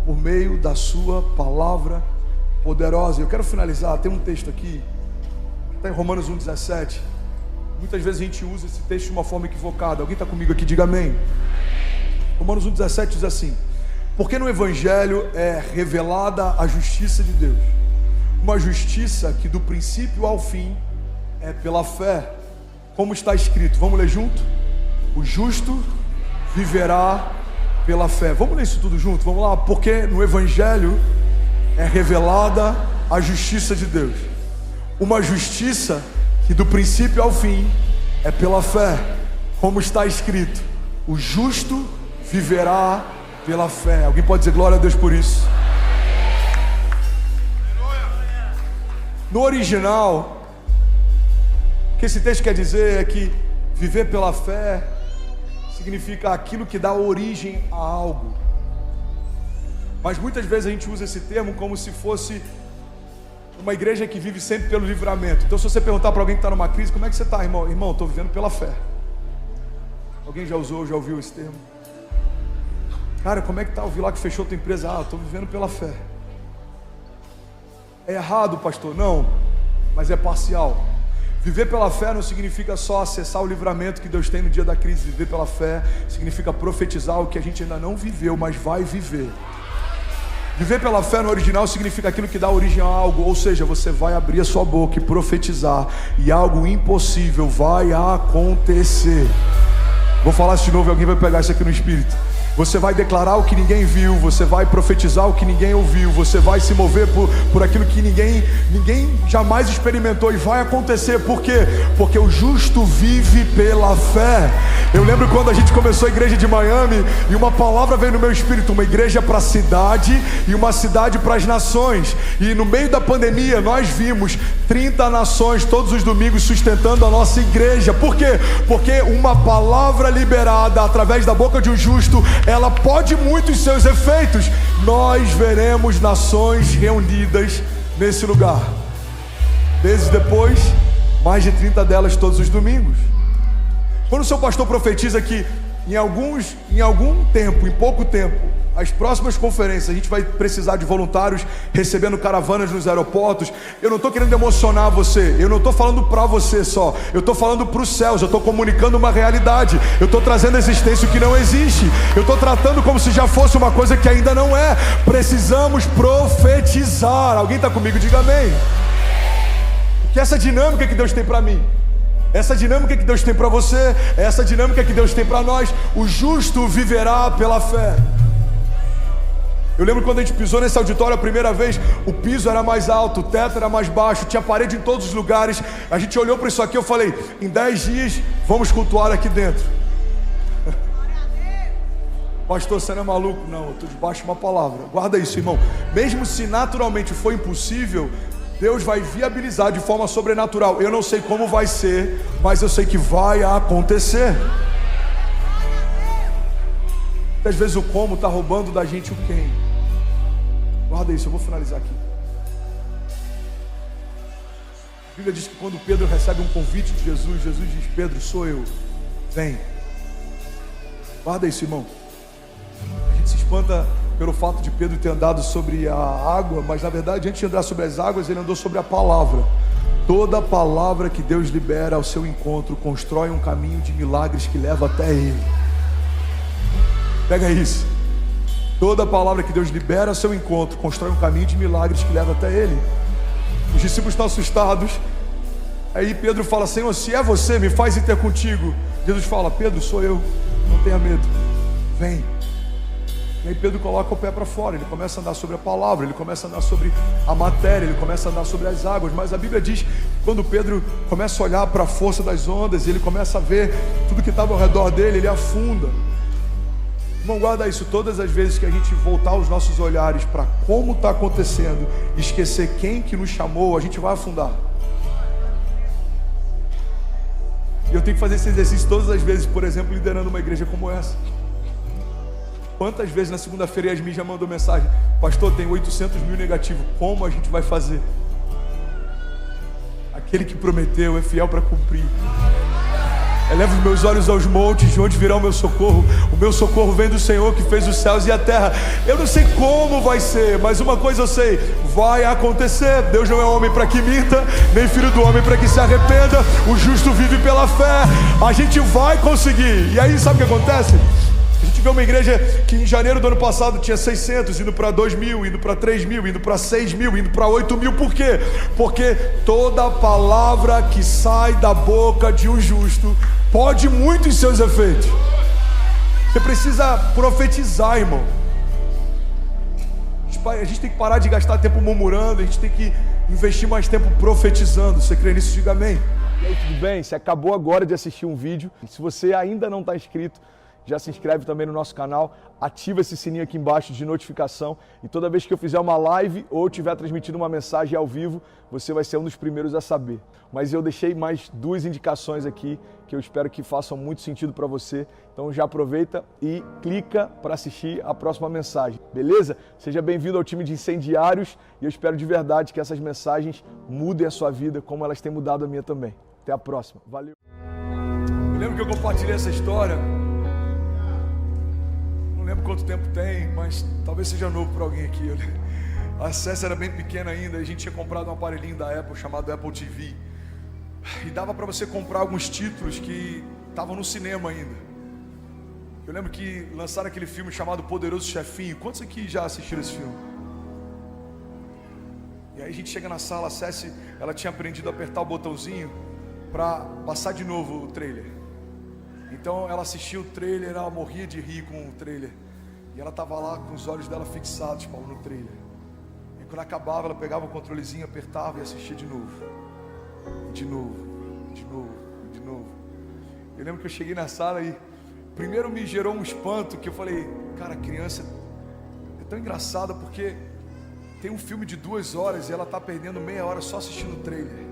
Por meio da sua palavra poderosa. Eu quero finalizar, tem um texto aqui, está em Romanos 1:17. Muitas vezes a gente usa esse texto de uma forma equivocada. Alguém está comigo aqui? Diga amém. Romanos 1:17 diz assim: porque no Evangelho é revelada a justiça de Deus, uma justiça que do princípio ao fim é pela fé, como está escrito. Vamos ler junto? O justo viverá pela fé. Vamos ler isso tudo junto? Vamos lá. Porque no Evangelho é revelada a justiça de Deus, uma justiça que do princípio ao fim é pela fé, como está escrito: o justo viverá pela fé. Alguém pode dizer glória a Deus por isso? No original, o que esse texto quer dizer é que viver pela fé significa aquilo que dá origem a algo. Mas muitas vezes a gente usa esse termo como se fosse uma igreja que vive sempre pelo livramento. Então se você perguntar para alguém que está numa crise: como é que você está, irmão? Irmão, estou vivendo pela fé. Alguém já usou, já ouviu esse termo? Cara, como é que está? Eu vi lá que fechou tua empresa. Ah, estou vivendo pela fé. É errado, pastor? Não, mas é parcial. Viver pela fé não significa só acessar o livramento que Deus tem no dia da crise. Viver pela fé significa profetizar o que a gente ainda não viveu, mas vai viver. Viver pela fé no original significa aquilo que dá origem a algo, ou seja, você vai abrir a sua boca e profetizar, e algo impossível vai acontecer. Vou falar isso de novo e alguém vai pegar isso aqui no espírito. Você vai declarar o que ninguém viu, você vai profetizar o que ninguém ouviu, você vai se mover por aquilo que ninguém jamais experimentou, e vai acontecer. Por quê? Porque o justo vive pela fé. Eu lembro quando a gente começou a igreja de Miami, e uma palavra veio no meu espírito: uma igreja para a cidade e uma cidade para as nações. E no meio da pandemia nós vimos 30 nações todos os domingos sustentando a nossa igreja. Por quê? Porque uma palavra liberada através da boca de um justo, ela pode muito em seus efeitos. Nós veremos nações reunidas nesse lugar. Meses depois, mais de 30 delas todos os domingos. Quando o seu pastor profetiza que em algum tempo, em pouco tempo, as próximas conferências a gente vai precisar de voluntários recebendo caravanas nos aeroportos, eu não estou querendo emocionar você, eu não estou falando para você só, eu estou falando para os céus, eu estou comunicando uma realidade, eu estou trazendo a existência o que não existe, eu estou tratando como se já fosse uma coisa que ainda não é. Precisamos profetizar. Alguém está comigo? Diga amém. Que essa dinâmica que Deus tem para mim, essa dinâmica que Deus tem para você, essa dinâmica que Deus tem para nós. O justo viverá pela fé. Eu lembro quando a gente pisou nesse auditório a primeira vez, o piso era mais alto, o teto era mais baixo, tinha parede em todos os lugares. A gente olhou para isso aqui, eu falei: em 10 dias vamos cultuar aqui dentro. Pastor, você não é maluco? Não, eu estou debaixo de uma palavra. Guarda isso, irmão. Mesmo se naturalmente for impossível, Deus vai viabilizar de forma sobrenatural. Eu não sei como vai ser, mas eu sei que vai acontecer. Às vezes o como está roubando da gente o quem. Guarda isso, eu vou finalizar aqui. A Bíblia diz que quando Pedro recebe um convite de Jesus, Jesus diz: Pedro, sou eu, vem. Guarda isso, irmão. A gente se espanta pelo fato de Pedro ter andado sobre a água, mas na verdade, antes de andar sobre as águas, ele andou sobre a palavra. Toda palavra que Deus libera ao seu encontro constrói um caminho de milagres que leva até Ele. Pega isso. Toda palavra que Deus libera ao seu encontro constrói um caminho de milagres que leva até Ele. Os discípulos estão assustados. Aí Pedro fala: Senhor, se é você, me faz ir ter contigo. Jesus fala: Pedro, sou eu, não tenha medo, vem. E aí Pedro coloca o pé para fora, ele começa a andar sobre a palavra, ele começa a andar sobre a matéria, ele começa a andar sobre as águas. Mas a Bíblia diz que quando Pedro começa a olhar para a força das ondas, e ele começa a ver tudo que estava ao redor dele, ele afunda. Irmão, guarda isso. Todas as vezes que a gente voltar os nossos olhares para como está acontecendo, esquecer quem que nos chamou, a gente vai afundar. E eu tenho que fazer esse exercício todas as vezes, por exemplo, liderando uma igreja como essa. Quantas vezes na segunda-feira Yasmin já mandou mensagem: pastor, tem 800 mil negativos, como a gente vai fazer? Aquele que prometeu é fiel para cumprir. Eleva os meus olhos aos montes, de onde virá o meu socorro? O meu socorro vem do Senhor que fez os céus e a terra. Eu não sei como vai ser, mas uma coisa eu sei: vai acontecer. Deus não é homem para que minta, nem filho do homem para que se arrependa. O justo vive pela fé. A gente vai conseguir. E aí sabe o que acontece? A gente vê uma igreja que em janeiro do ano passado tinha 600, indo para 2.000, indo para 3.000, indo para 6.000, indo para 8.000. Por quê? Porque toda palavra que sai da boca de um justo pode muito em seus efeitos. Você precisa profetizar, irmão. A gente tem que parar de gastar tempo murmurando, a gente tem que investir mais tempo profetizando. Você crê nisso? Diga amém. E aí, tudo bem? Você acabou agora de assistir um vídeo. Se você ainda não está inscrito, já se inscreve também no nosso canal, ativa esse sininho aqui embaixo de notificação, e toda vez que eu fizer uma live ou estiver transmitindo uma mensagem ao vivo, você vai ser um dos primeiros a saber. Mas eu deixei mais 2 indicações aqui que eu espero que façam muito sentido para você. Então já aproveita e clica para assistir a próxima mensagem, beleza? Seja bem-vindo ao time de incendiários, e eu espero de verdade que essas mensagens mudem a sua vida como elas têm mudado a minha também. Até a próxima. Valeu! Eu lembro que eu compartilhei essa história. Não lembro quanto tempo tem, mas talvez seja novo para alguém aqui. A acesso era bem pequena ainda, a gente tinha comprado um aparelhinho da Apple chamado Apple TV. E dava para você comprar alguns títulos que estavam no cinema ainda. Eu lembro que lançaram aquele filme chamado Poderoso Chefinho. Quantos aqui já assistiram esse filme? E aí a gente chega na sala, a Cessi, ela tinha aprendido a apertar o botãozinho para passar de novo o trailer. Então ela assistia o trailer, ela morria de rir com o trailer. E ela estava lá com os olhos dela fixados, Paulo, no trailer. E quando acabava, ela pegava o controlezinho, apertava e assistia de novo. De novo, de novo, de novo. Eu lembro que eu cheguei na sala e primeiro me gerou um espanto, que eu falei: cara, a criança é tão engraçada, porque tem um filme de 2 horas e ela está perdendo meia hora só assistindo o trailer.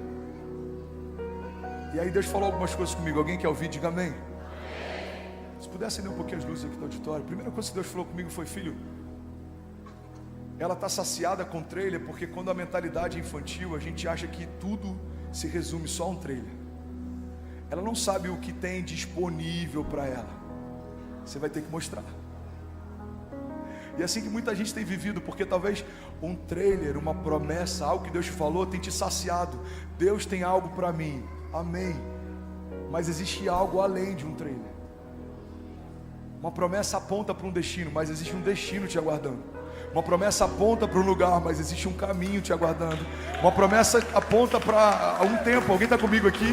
E aí Deus falou algumas coisas comigo. Alguém quer ouvir? Diga amém. Se puder acender um pouquinho as luzes aqui do auditório. A primeira coisa que Deus falou comigo foi: filho, ela está saciada com trailer, porque quando a mentalidade é infantil, a gente acha que tudo se resume só a um trailer. Ela não sabe o que tem disponível para ela. Você vai ter que mostrar. E é assim que muita gente tem vivido, porque talvez um trailer, uma promessa, algo que Deus te falou, tem te saciado. Deus tem algo para mim, amém. Mas existe algo além de um trailer. Uma promessa aponta para um destino, mas existe um destino te aguardando. Uma promessa aponta para um lugar, mas existe um caminho te aguardando. Uma promessa aponta para um tempo. Alguém está comigo aqui?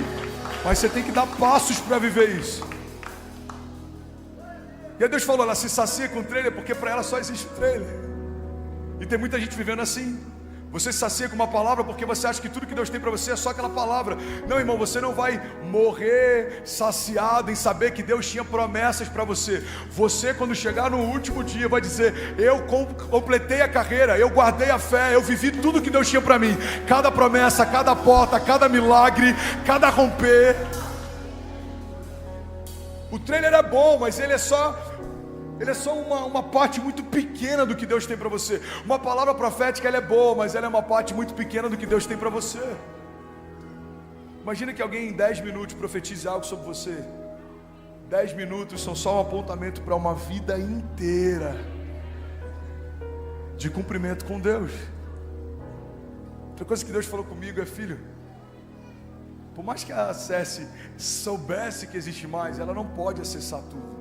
Mas você tem que dar passos para viver isso. E aí Deus falou: ela se sacia com trailer porque para ela só existe trailer. E tem muita gente vivendo assim. Você se sacia com uma palavra porque você acha que tudo que Deus tem para você é só aquela palavra. Não, irmão, você não vai morrer saciado em saber que Deus tinha promessas para você. Você, quando chegar no último dia, vai dizer: eu completei a carreira, eu guardei a fé, eu vivi tudo que Deus tinha para mim. Cada promessa, cada porta, cada milagre, cada romper. O trailer é bom, mas ele é só uma parte muito pequena do que Deus tem para você. Uma palavra profética, ela é boa, mas ela é uma parte muito pequena do que Deus tem para você. Imagina que alguém em 10 minutos profetize algo sobre você. 10 minutos são só um apontamento para uma vida inteira de cumprimento com Deus. Outra coisa que Deus falou comigo é: filho, por mais que a acesse soubesse que existe mais, ela não pode acessar tudo.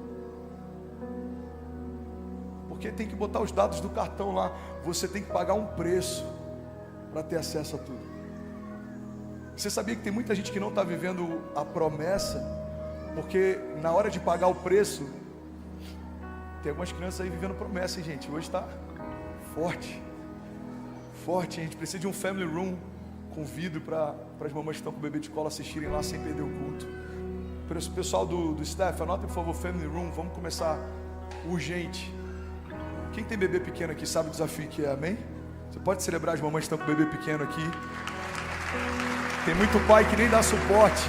Porque tem que botar os dados do cartão lá. Você tem que pagar um preço para ter acesso a tudo. Você sabia que tem muita gente que não está vivendo a promessa, porque na hora de pagar o preço, tem algumas crianças aí vivendo promessa, hein, gente? Hoje está forte. Forte, a gente precisa de um family room com vidro para as mamães que estão com o bebê de colo assistirem lá sem perder o culto. Pessoal do staff, anotem por favor, family room. Vamos começar urgente. Quem tem bebê pequeno aqui sabe o desafio que é, amém? Você pode celebrar as mamães que estão com bebê pequeno aqui. Tem muito pai que nem dá suporte.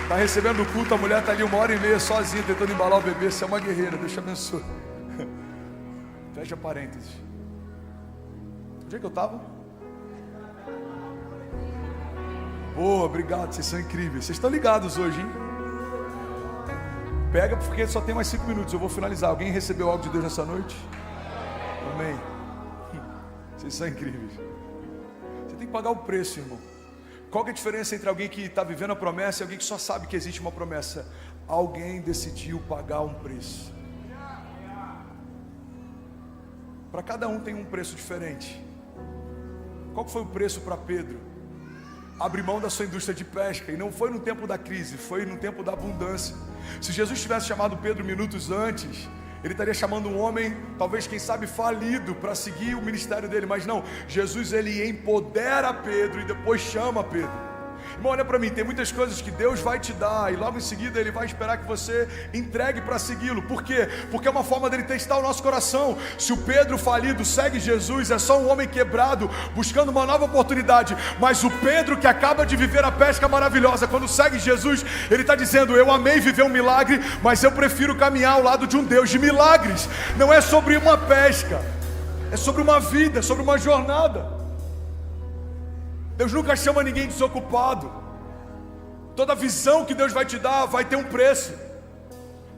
Está recebendo o culto, a mulher está ali 1h30 sozinha tentando embalar o bebê. Você é uma guerreira, Deus te abençoe. Fecha parênteses. Onde é que eu estava? Boa, obrigado, vocês são incríveis. Vocês estão ligados hoje, hein? Pega porque só tem mais 5 minutos, eu vou finalizar. Alguém recebeu algo de Deus nessa noite? Amém. Vocês são incríveis. Você tem que pagar o preço, irmão. Qual que é a diferença entre alguém que está vivendo a promessa e alguém que só sabe que existe uma promessa? Alguém decidiu pagar um preço. Para cada um tem um preço diferente. Qual que foi o preço para Pedro? Abrir mão da sua indústria de pesca. E não foi no tempo da crise, foi no tempo da abundância. Se Jesus tivesse chamado Pedro minutos antes, ele estaria chamando um homem, talvez, quem sabe, falido, para seguir o ministério dele. Mas não, Jesus, ele empodera Pedro e depois chama Pedro. Irmão, olha para mim, tem muitas coisas que Deus vai te dar e logo em seguida Ele vai esperar que você entregue para segui-lo. Por quê? Porque é uma forma dele testar o nosso coração. Se o Pedro falido segue Jesus, é só um homem quebrado, buscando uma nova oportunidade. Mas o Pedro que acaba de viver a pesca maravilhosa, quando segue Jesus, ele está dizendo: eu amei viver um milagre, mas eu prefiro caminhar ao lado de um Deus de milagres. Não é sobre uma pesca, é sobre uma vida, é sobre uma jornada. Deus nunca chama ninguém desocupado. Toda visão que Deus vai te dar vai ter um preço.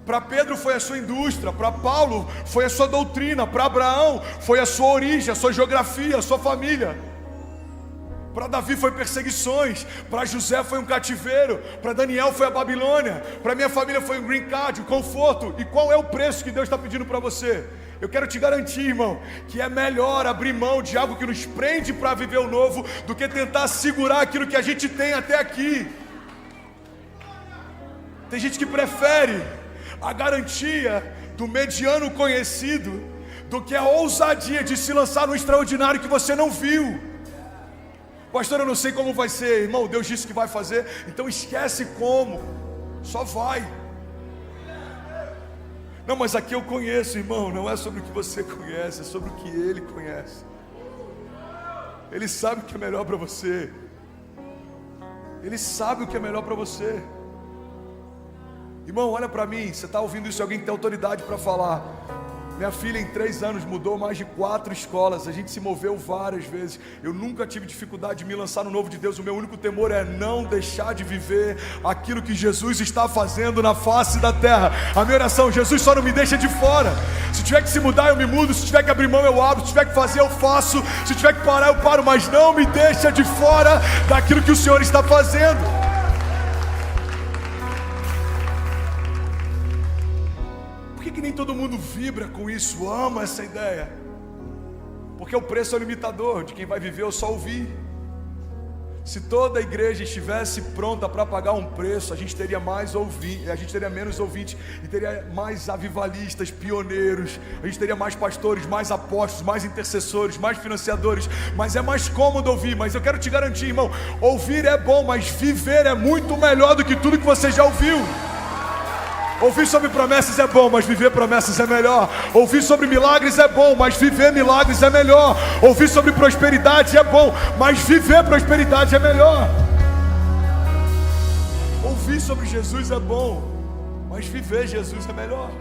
Para Pedro foi a sua indústria, para Paulo foi a sua doutrina, para Abraão foi a sua origem, a sua geografia, a sua família. Para Davi foi perseguições, para José foi um cativeiro, para Daniel foi a Babilônia, para minha família foi um green card, o conforto. E qual é o preço que Deus está pedindo para você? Eu quero te garantir, irmão, que é melhor abrir mão de algo que nos prende para viver o novo do que tentar segurar aquilo que a gente tem até aqui. Tem gente que prefere a garantia do mediano conhecido do que a ousadia de se lançar no extraordinário que você não viu. Pastor, eu não sei como vai ser. Irmão, Deus disse que vai fazer, então esquece como, só vai. Não, mas aqui eu conheço, irmão. Não é sobre o que você conhece, é sobre o que Ele conhece. Ele sabe o que é melhor para você. Ele sabe o que é melhor para você. Irmão, olha para mim. Você está ouvindo isso? Alguém que tem autoridade para falar. Minha filha em 3 anos mudou mais de 4 escolas. A gente se moveu várias vezes. Eu nunca tive dificuldade de me lançar no novo de Deus. O meu único temor é não deixar de viver aquilo que Jesus está fazendo na face da terra. A minha oração: Jesus, só não me deixa de fora. Se tiver que se mudar, eu me mudo. Se tiver que abrir mão, eu abro. Se tiver que fazer, eu faço. Se tiver que parar, eu paro. Mas não me deixa de fora daquilo que o Senhor está fazendo. Por que nem todo mundo vibra com isso, ama essa ideia? Porque o preço é o limitador. De quem vai viver eu só ouvir. Se toda a igreja estivesse pronta para pagar um preço, a gente teria menos ouvintes e teria mais avivalistas, pioneiros, a gente teria mais pastores, mais apóstolos, mais intercessores, mais financiadores, mas é mais cômodo ouvir. Mas eu quero te garantir, irmão, ouvir é bom, mas viver é muito melhor do que tudo que você já ouviu. Ouvir sobre promessas é bom, mas viver promessas é melhor. Ouvir sobre milagres é bom, mas viver milagres é melhor. Ouvir sobre prosperidade é bom, mas viver prosperidade é melhor. Ouvir sobre Jesus é bom, mas viver Jesus é melhor.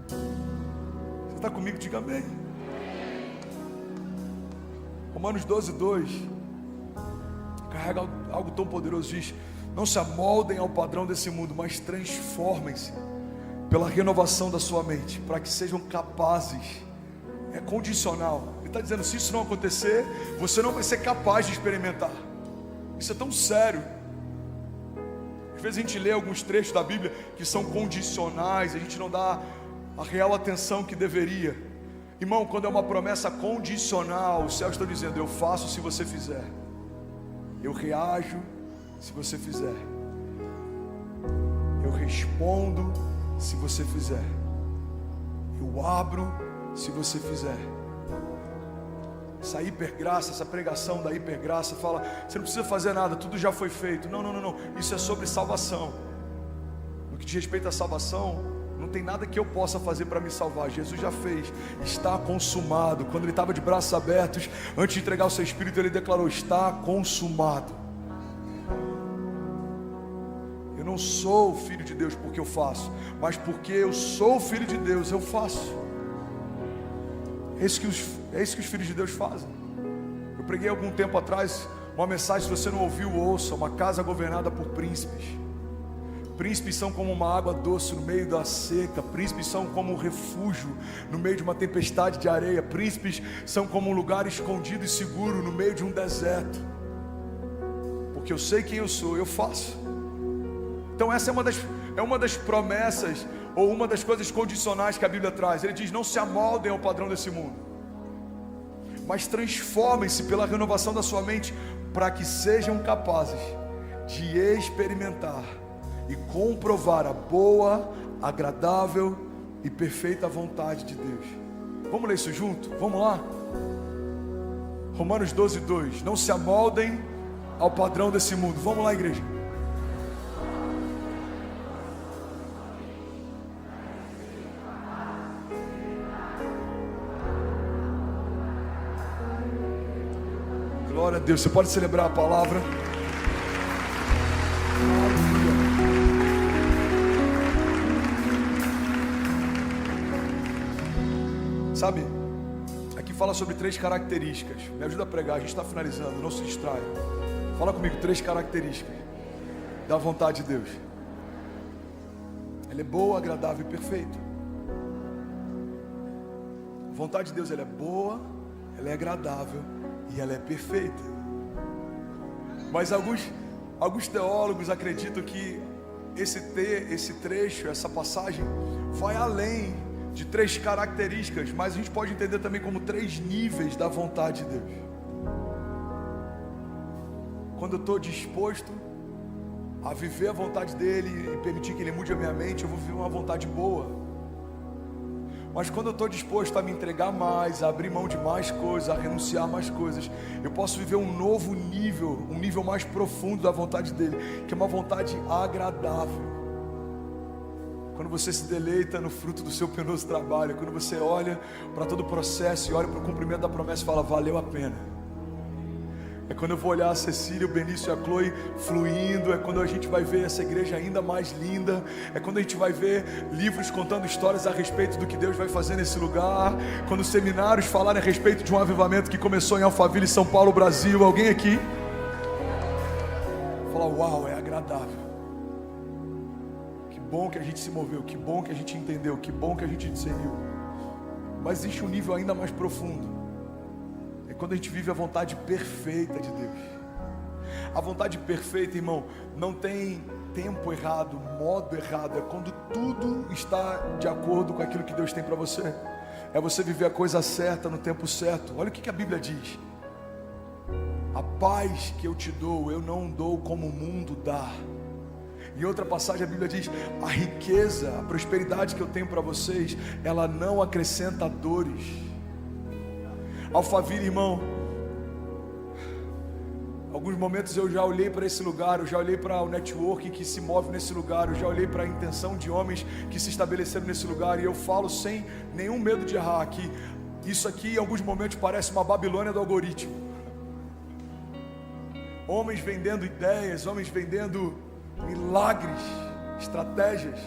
Você está comigo? Diga amém. Romanos 12:2 carrega algo tão poderoso, diz: não se amoldem ao padrão desse mundo, mas transformem-se pela renovação da sua mente, para que sejam capazes. É condicional. Ele está dizendo, se isso não acontecer, você não vai ser capaz de experimentar. Isso é tão sério. Às vezes a gente lê alguns trechos da Bíblia que são condicionais, a gente não dá a real atenção que deveria. Irmão, quando é uma promessa condicional, o céu está dizendo, eu faço se você fizer, eu reajo se você fizer, eu respondo se você fizer, eu abro se você fizer. Essa hipergraça, essa pregação da hipergraça fala, você não precisa fazer nada, tudo já foi feito. Não, isso é sobre salvação. No que diz respeito à salvação, não tem nada que eu possa fazer para me salvar. Jesus já fez, está consumado. Quando ele estava de braços abertos, antes de entregar o seu espírito, ele declarou, está consumado. Eu não sou filho de Deus porque eu faço, mas porque eu sou filho de Deus, eu faço. É isso que os filhos de Deus fazem. Eu preguei algum tempo atrás uma mensagem, se você não ouviu, ouça. Uma casa governada por príncipes. Príncipes são como uma água doce no meio da seca. Príncipes são como um refúgio no meio de uma tempestade de areia. Príncipes são como um lugar escondido e seguro no meio de um deserto. Porque eu sei quem eu sou, eu faço. Então essa é uma das promessas, ou uma das coisas condicionais que a Bíblia traz. Ele diz, não se amoldem ao padrão desse mundo, mas transformem-se pela renovação da sua mente, para que sejam capazes de experimentar e comprovar a boa, agradável e perfeita vontade de Deus. Vamos ler isso junto? Vamos lá? Romanos 12:2. Não se amoldem ao padrão desse mundo. Vamos lá, igreja. Glória a Deus. Você pode celebrar a palavra. Sabe, aqui fala sobre 3 características. Me ajuda a pregar, a gente está finalizando, não se distraia. Fala comigo, 3 características da vontade de Deus. Ela é boa, agradável e perfeita. A vontade de Deus, ela é boa, ela é agradável e ela é perfeita. Mas alguns teólogos acreditam que esse trecho, essa passagem vai além de 3 características, mas a gente pode entender também como 3 níveis da vontade de Deus. Quando eu estou disposto a viver a vontade dele e permitir que ele mude a minha mente, eu vou viver uma vontade boa. Mas quando eu estou disposto a me entregar mais, a abrir mão de mais coisas, a renunciar a mais coisas, eu posso viver um novo nível, um nível mais profundo da vontade dele, que é uma vontade agradável. Quando você se deleita no fruto do seu penoso trabalho, quando você olha para todo o processo e olha para o cumprimento da promessa e fala, valeu a pena. É quando eu vou olhar a Cecília, o Benício e a Chloe fluindo. É quando a gente vai ver essa igreja ainda mais linda. É quando a gente vai ver livros contando histórias a respeito do que Deus vai fazer nesse lugar. Quando os seminários falarem a respeito de um avivamento que começou em Alphaville, São Paulo, Brasil. Alguém aqui? Fala, uau, é agradável. Que bom que a gente se moveu, que bom que a gente entendeu, que bom que a gente discerniu. Mas existe um nível ainda mais profundo. É quando a gente vive a vontade perfeita de Deus. A vontade perfeita, irmão, não tem tempo errado, modo errado. É quando tudo está de acordo com aquilo que Deus tem para você. É você viver a coisa certa no tempo certo. Olha o que a Bíblia diz. A paz que eu te dou, eu não dou como o mundo dá. Em outra passagem a Bíblia diz: a riqueza, a prosperidade que eu tenho para vocês, ela não acrescenta dores. Alphaville, irmão, alguns momentos eu já olhei para esse lugar, eu já olhei para o network que se move nesse lugar, eu já olhei para a intenção de homens que se estabeleceram nesse lugar, e eu falo sem nenhum medo de errar aqui. Isso aqui em alguns momentos parece uma Babilônia do algoritmo. Homens vendendo ideias, homens vendendo milagres, estratégias.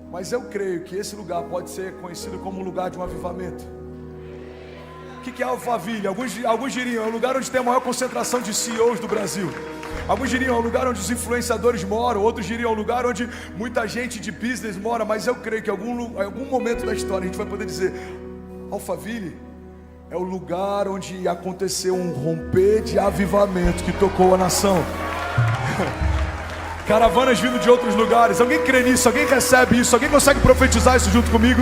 Mas eu creio que esse lugar pode ser conhecido como um lugar de um avivamento. O que é Alphaville? Alguns diriam, é o lugar onde tem a maior concentração de CEOs do Brasil. Alguns diriam, é o lugar onde os influenciadores moram. Outros diriam, é o lugar onde muita gente de business mora. Mas eu creio que em algum momento da história a gente vai poder dizer: Alphaville é o lugar onde aconteceu um romper de avivamento que tocou a nação. Caravanas vindo de outros lugares. Alguém crê nisso? Alguém recebe isso? Alguém consegue profetizar isso junto comigo?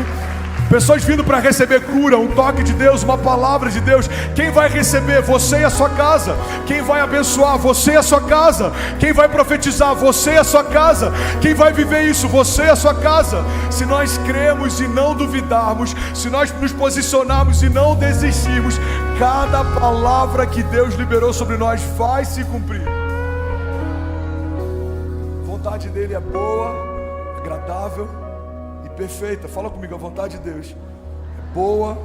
Pessoas vindo para receber cura, um toque de Deus, uma palavra de Deus. Quem vai receber? Você e a sua casa. Quem vai abençoar? Você e a sua casa. Quem vai profetizar? Você e a sua casa. Quem vai viver isso? Você e a sua casa. Se nós cremos e não duvidarmos, se nós nos posicionarmos e não desistirmos, cada palavra que Deus liberou sobre nós vai se cumprir. A vontade dele é boa, agradável e perfeita. Fala comigo, a vontade de Deus é boa,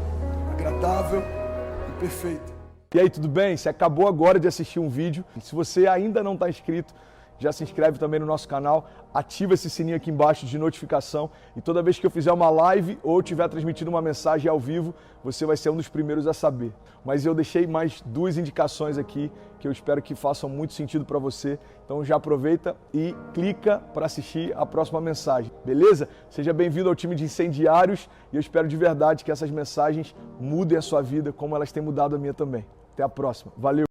agradável e perfeita. E aí, tudo bem? Você acabou agora de assistir um vídeo. Se você ainda não está inscrito, já se inscreve também no nosso canal, ativa esse sininho aqui embaixo de notificação, e toda vez que eu fizer uma live ou estiver transmitindo uma mensagem ao vivo, você vai ser um dos primeiros a saber. Mas eu deixei mais 2 indicações aqui que eu espero que façam muito sentido para você. Então já aproveita e clica para assistir a próxima mensagem, beleza? Seja bem-vindo ao time de incendiários, e eu espero de verdade que essas mensagens mudem a sua vida como elas têm mudado a minha também. Até a próxima. Valeu!